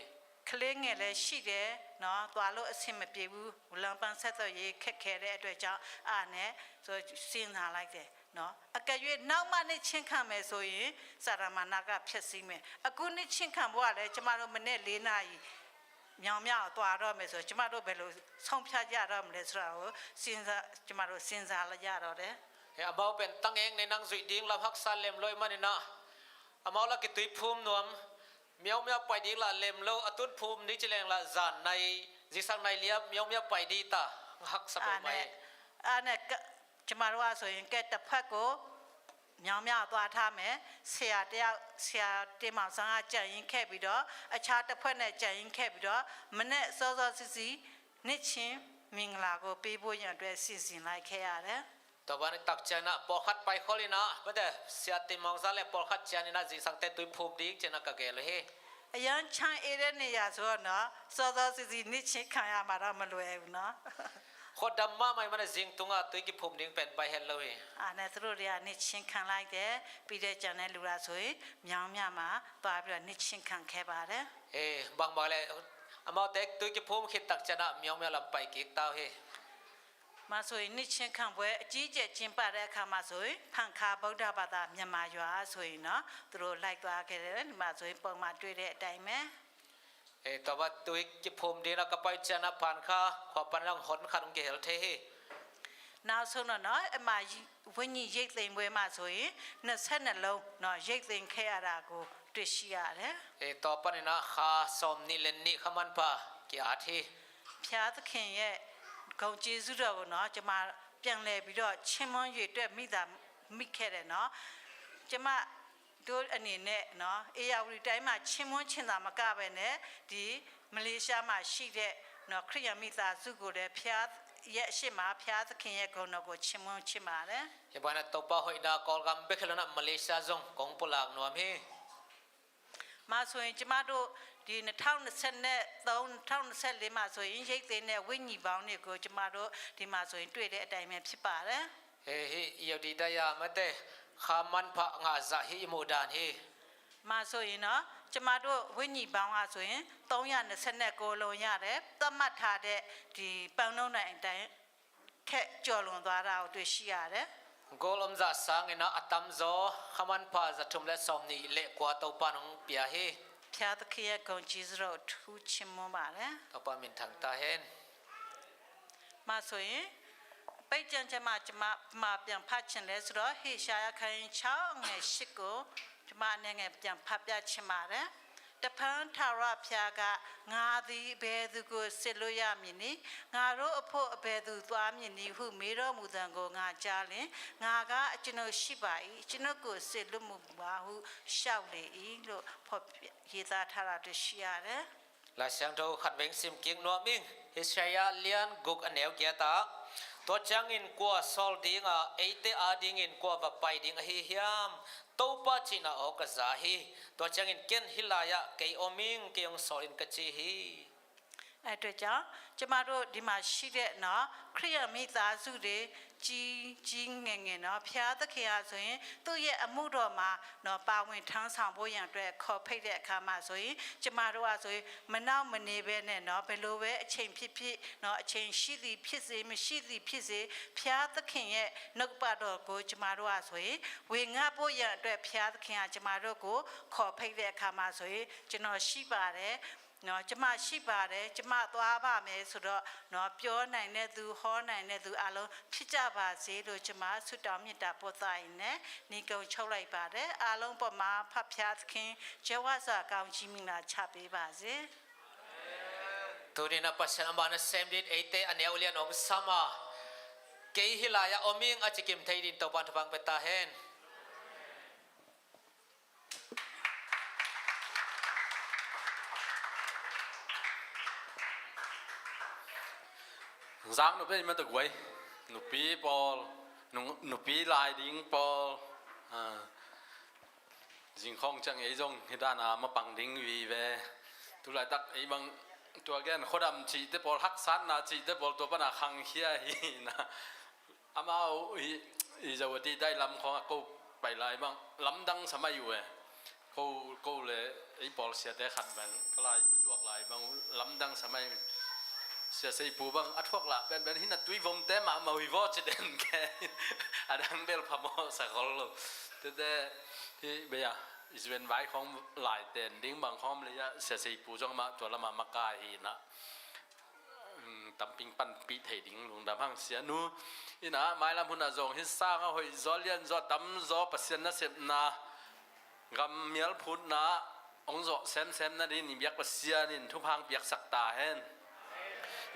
ကလေးငယ်လည်းရှိတယ်เนาะသွားလို့အဆင်မပြေဘူးဝလံပန်းဆက်တော့ရေးခက်ခဲတဲ့အတွက်ကြောင့်အားနဲ့ဆိုစဉ်းစားလိုက်တယ်เนาะအကယ်၍နောက်မှနဲ့ချင်းခံမယ်ဆိုရင်စာရမဏကဖြစ်စီမယ်အခုနဲ့ချင်းခံဖို့ကလည်းကျမတို့မနေ့၄နာရီမြောင်မြောက်သွားတော့မယ်ဆိုကျမတို့ဘယ်လိုဆုံးဖြတ်ကြတော့မလဲဆိုတာကိုစဉ်းစားကျမတို့စဉ်းစားလိုက်ရတော့တယ် amao pen tang eng ne nang zui ding lam hak sa lem loi manina amao la ki tu phum nuam miao miao pai ding la lem lo atun phum ni cheleng la zan nai ji sang nai liam miao miao pai di ta hak sa pai mai အားနဲ့ကျမတို့ကဆိုရင်ကဲတစ်ဖက်ကိုမြောင်မြောက်သွားထားမယ်ဆရာတယောက်ဆရာတင်မောင်ဆန်းကကြံရင်ခဲ့ပြီးတော့အခြားတစ်ဖက်နဲ့ကြံရင်ခဲ့ပြီးတော့မနေ့စောစောစစ်စစ်နှစ်ချင်းမင်္ဂလာကိုပေးဖို့ရန်အတွက်စီစဉ်လိုက်ခဲ့ရတယ် to ban tak chana por khat pai kholina bade sia ti mong za le por khat chanina ji sang te tu phum ding chena ka ge le he အရန်ချမ်းအေးတဲ့နေရာဆိုတော့နော်စောစောစစ်စစ်နှစ်ချင်းခံရမှာတော့မလွယ်ဘူးနော် khodam ma mai mana jing tunga tu ki phum ding pen pai hel lo he အားနဲ့သူတို့တွေကနှစ်ချင်းခံလိုက်တယ်ပြီးတဲ့ကြံတဲ့လူလာဆိုရင်မြောင်မြမှာသွားပြီးတော့နှစ်ချင်းခံခဲ့ပါတယ် e บางบอกเลยอามาเต็กตุยกิพุ่มคิดตักชนะเมียวเมียวลำไปกิกเต้าเฮ มาสวยนิชินขังเวจีเจจินปาเรคามาสวยพังคาบุดาบาตาเมียมาอยู่อาสวยเนาะตัวไล่ตัวแกเลยมาสวยปองมาด้วยเด็ดได้ไหม แต่ว่าตุยกิพุ่มดีนะก็ไปชนะผ่านข้าขอปันรังหนขันเกลเทเฮ nào xong rồi nói mà với nhị dây tiền với mà rồi nó sẽ là lâu nó dây tiền khai ra cô tuyệt xia đấy ต่อไปนี่นะข้าสมนี่เล่นนี่ขมันปะกี่อาทิ phía tất cả những công ty rủi ro nó cho mà biến lại bị đó千万元对米的米开的nó cho mà tôi anh này nó ai ao đi trái mà千万千哪mà cả vậy nè thì Malaysia mà xí đấy nó khi mà mi ta rủi ro đấy phía ye shi ma phya ta khin ye ko no ko chimon chima le อย่าบอกนะตัวป้าหอยดากอลกัมเบคเลนะมาเลเซียจงกงปุลากนัวมี ma so yin chima do di 2020နဲ့2024မှာဆိုရင်ရိတ်သိမ်းတဲ့ဝိညာဉ်ပေါင်းတွေကိုကျမတို့ဒီမှာဆိုရင်တွေ့တဲ့အတိုင်းပဲဖြစ်ပါတယ် เฮ้ยยอดีตายามาเตขามันพะงาซาฮิมูดานเฮ มาဆိုရင်เนาะကျမတို့ဝိညာဉ်ပေါင်းကဆိုရင်329လုံးရတယ်သတ်မှတ်ထားတဲ့ဒီပန်းလုံးတိုင်းအတိုင်းခက်ကျော်လွန်သွားတာကိုတွေ့ရှိရတယ် กอลอมซาสังเนะอัตัมโซขามันพะจะทุมและสมนี่เละกว่าตัวปานงเปียเฮ ဖျားသခင်ရဲ့ဂုဏ်ကျေးဇူးတော်ထူးချီးမွမ်းပါတယ် ตัวปามินทังตาเฮน มาဆိုရင်ပိတ်ကြံချက်မှာကျမပြန်ဖတ်ချင်လဲဆိုတော့ဟေရှာယခိုင်6ငယ်8ကိုကျမအနေနဲ့ပြန်ဖတ်ပြချင်ပါတယ်တဖန်ထာဝရဘုရားကငါသည်ဘယ်သူကိုစစ်လို့ရမည်နည်းငါတို့အဖို့အဘယ်သူသွားမည်နည်းဟုမေးတော်မူတဲ့ကိုငါကြားလင်ငါကအကျွန်ုပ်ရှိပါ၏ကျွန်ုပ်ကိုစစ်လို့မူပါဟုရှောက်လေ၏လို့ဖော်ရေးသားထားတာတွေ့ရှိရတယ် ลาเสียงโตขัดเวงซิมกิงนัวมิงฮิสยาเลียนกุกอันเนวเกียตาตัวจังอินกัวซอลดิงอ่ะเอเตอาดิงอินกัววับไปดิงฮิฮิยามตัวป้าจีน่าออกซาฮีตัวจังอินเกนฮิลายะเกยอมิงเกยองซอลินกะจีฮี အဲ့အတွက်ကြောင့်ကျမတို့ဒီမှာရှိတဲ့နော်ခရိယမိသားစုတွေကြီးငယ်ငယ်နော်ဖျားသခင်အားဆိုရင်သူ့ရဲ့အမှုတော်မှာနော်ပါဝင်ထမ်းဆောင်ဖို့ရန်အတွက်ခေါ်ဖိတ်တဲ့အခါမှာဆိုရင်ကျမတို့ကဆိုရင်မနောက်မနေပဲနဲ့နော်ဘယ်လိုပဲအချိန်ဖြစ်ဖြစ်နော်အချိန်ရှိသည်ဖြစ်စေမရှိသည်ဖြစ်စေဖျားသခင်ရဲ့နှုတ်ပတ်တော်ကိုကျမတို့ကဆိုရင်ဝေငှဖို့ရန်အတွက်ဖျားသခင်ကကျမတို့ကိုခေါ်ဖိတ်တဲ့အခါမှာဆိုရင်ကျွန်တော်ရှိပါတယ်နော်ကျမရှိပါတယ်ကျမသွားပါမယ်ဆိုတော့နော်ပြောနိုင်တဲ့သူဟောနိုင်တဲ့သူအလုံးဖြစ်ကြပါစေလို့ကျမဆုတောင်းမေတ္တာပို့သရင်နဲ့ညီကုံချုပ်လိုက်ပါတယ်အလုံးပေါ်မှာဖတ်ဖျားသခင်ကျဝတ်စွာကောင်းချီးမင်္ဂလာချပေးပါစေ ตัวนี้นะปัจจัยบานะเซมดินเอเตอันเนวเลียนองสามาเกยฮิลายะอมิงอาจิกิมไทยดินตัวปันทบังเปตาเฮน giang nó bên mà được quay nụ pi bò nụ pi lại đinh bò dinh không chẳng ấy giống hiện tại là mà bằng đinh vì về tôi lại đặt ấy bằng tôi cái khó đam chỉ để bò hắc sát na chỉ để bò tôi bắt là hàng kia hi na ama ý giờ đi đây làm khó câu bảy lại bằng lắm đăng sắm ai vậy câu lệ ấy bò sẽ để khăn bằng cái lại buộc lại bằng lắm đăng sắm aiเสียสิปูบังอัดพวกละเป็นหินตุยวงเตมามาวิวจะเด่นแค่ดังเบลพามอสักคนเลยแต่ที่เบียอิสเวนไว้ของหลายเด่นดิ้งบางข้อมเลยอะเสียสิปูจ้องมาตัวละมากาหินะตั้มปิงปันปีเถิดิ้งลงดำห้างเสียนู้อีนะไม้ลำพุนอาจงฮิสร้างเอาหอยจอเลียนจอตั้มจอปัสเซียนน่ะเสพนากำเมียลพุนนะองจอเซนนั่นนี่ยักปัสเซียนินทุพังเปียกสักตาเห็น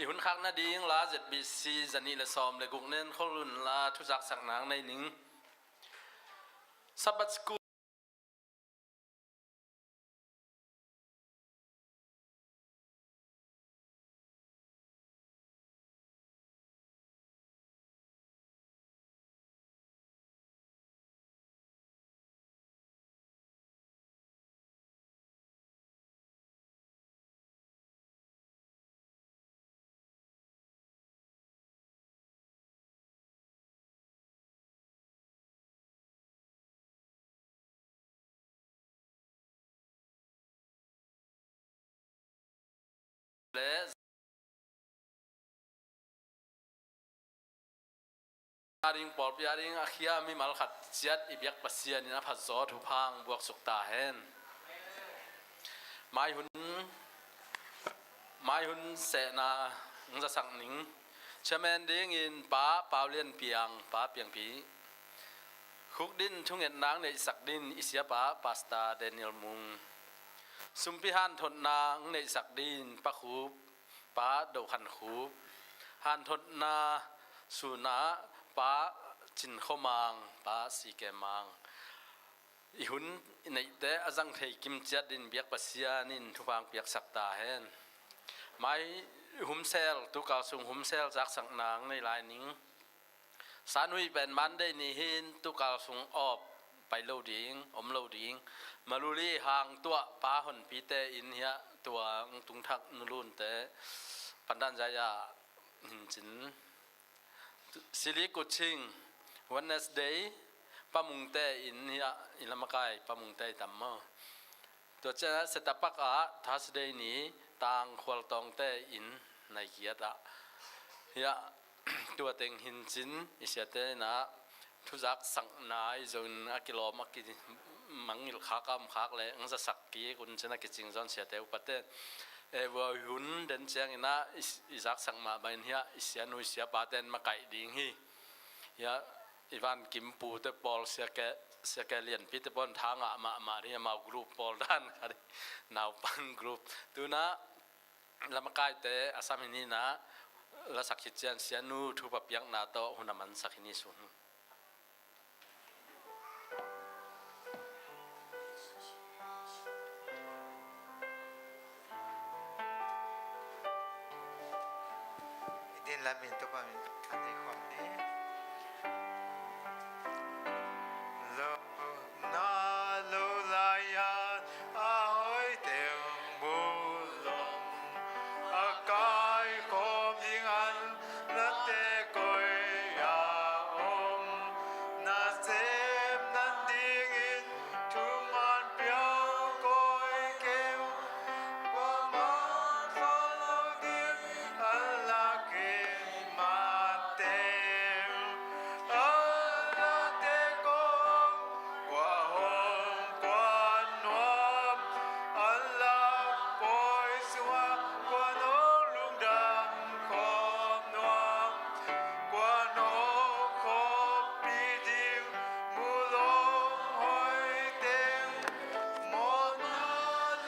อีหุ่นข้างนาดีงลาเจ็ดบีซีจันนี่ละซอมเลยกุกเน้นเขาลุ่นลาทุจักสักนางในหนิงสับบัตสกู le aring pol pi aring akhia mi mal khat chiat ibyak pasian ina phat zo thu phang buak suk ta hen mai hun se na ngza sang ning chamen ding in pa paulian piang pa piang pi khuk din thung en nang nei sak din isia pa pasta Daniel Mung sumpi han thot nang nei sak din pa khub pa do khan khub han thot na suna pa chin khomang pa si ke mang i hun nei te azang thei kim chat din biak pasia nin thupang piak sakta hen mai hum sel tu ka sung hum sel jak sak nang nei lai ning sanui ben man de ni hin tu ka sung op pai lo ding om lo ding maluli hang tua pa hon pi te in hia tua tung thak nulun te pandan jaya hin chin sili kuching Wednesday pamung te in hia ilamakai pamung te tammo to cha setapaka Thursday ni tang khwal tong te in nai kia ta hia tua teng hin chin isiate na thuzak sang nai zon akilom akki mangil khakam khak le ngza sakki kun chena kiching zon siate upate ewa hun den chang ina izak sang ma bain hia isia nu sia paten ma kai ding hi ya ivan kim pu te pol sia ke lian pi te pon thanga ma ri ma group pol dan khari naw pan group tu na lamakai te asamini na la sakhi chen sia nu thu pa piang na to hunaman sakhini sun Din lamin to pa min kanay kwam ne lo na lo layan ahoy teng bulong akai kom dingan na te koy ya om na sem nan dingin tuman piao koy kem Waman follow dir alakin matem alate kong wahong kwan nuam alak poy suwa kwanong lungdang kom nuam kwanong kop pidim mulong hoy teng mon na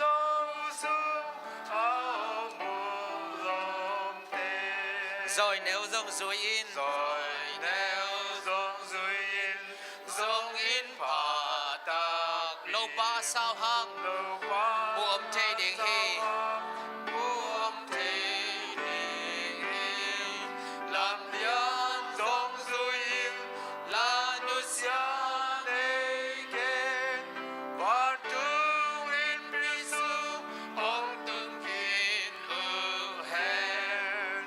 long sum ao mulong teng rồi nếu dòng suối in rồi nếu dòng duy in dòng in phá tạc lâu ba sao hang lâu qua buồm chê điện hi buồm thế đình hi làm liên dòng duy in là nu xia nê kên và trung in bi su ông từngkin ưu hèn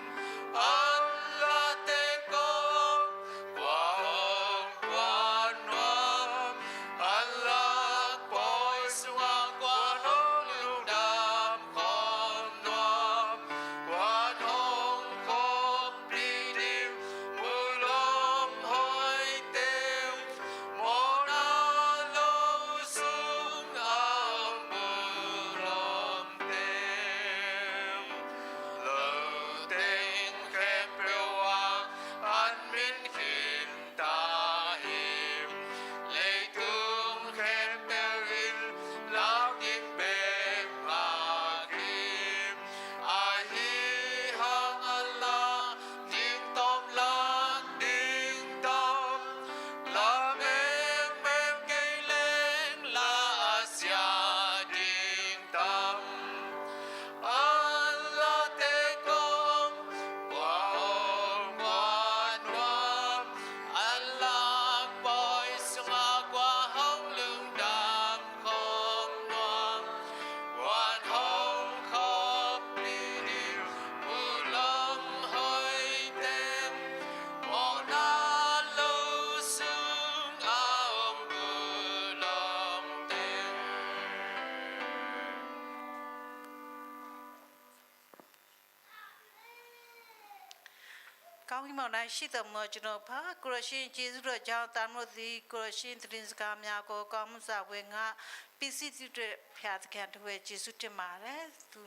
an la te công ဝိမောင်တိုင်းရှိတော်မူကျွန်တော်ဖာကိုရရှင်ကျေးဇူးတော်ကြောင့်တာမို့သည်ကိုရရှင်သတင်စကားများကိုကောင်းမှုစွာဝေငါပစ္စည်းပြုတဲ့ဖျားသခင်တို့ရဲ့ကျေးဇူးတင်ပါတယ်သူ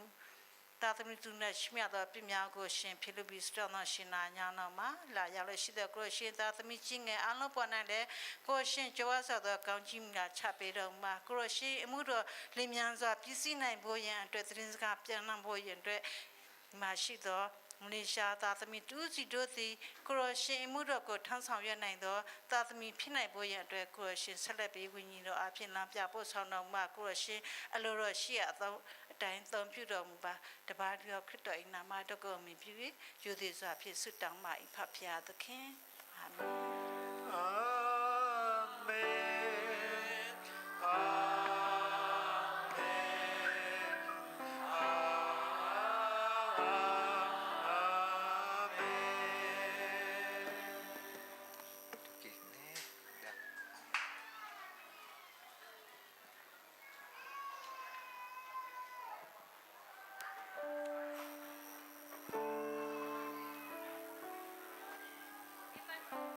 တာသမီသူနဲ့ရှိမြတော်ပြများကိုရှင်ဖိလိပ္ပိစတော်တော်ရှင်နာညာတော်မှာလာရောက်လို့ရှိတဲ့ကိုရှင်တာသမီချင်းငယ်အလုံးပေါ်နိုင်တဲ့ကိုရှင်ကြွားဆော်သောကောင်းကြီးများချပေးတော်မှာကိုရှင်အမှုတော်လင်းမြန်စွာပြည့်စည်နိုင်ဖို့ရန်အတွက်သတင်စကားပြန်နှံ့ဖို့ရန်အတွက်မရှိသောမလေးရှားသာသမီတူစီတို့သည်ကိုရရှင်အမှုတော်ကိုထမ်းဆောင်ရနိုင်သောသာသမီဖြစ်နိုင်ဖို့ရန်အတွက်ကိုရရှင်ဆက်လက်ပြီးဝိညာဉ်တော်အဖြစ်လမ်းပြဖို့ဆောင်တော်မှာကိုရရှင်အလိုတော်ရှိအပ်သောအတိုင်းသုံးပြုတော်မူပါတပါးတော်ခရစ်တော်၏နာမတော်ကိုမြည်ပြီးယူသည်စွာဖြစ်ဆုတောင်းပါ၏ဖဖျားသခင်အာမင်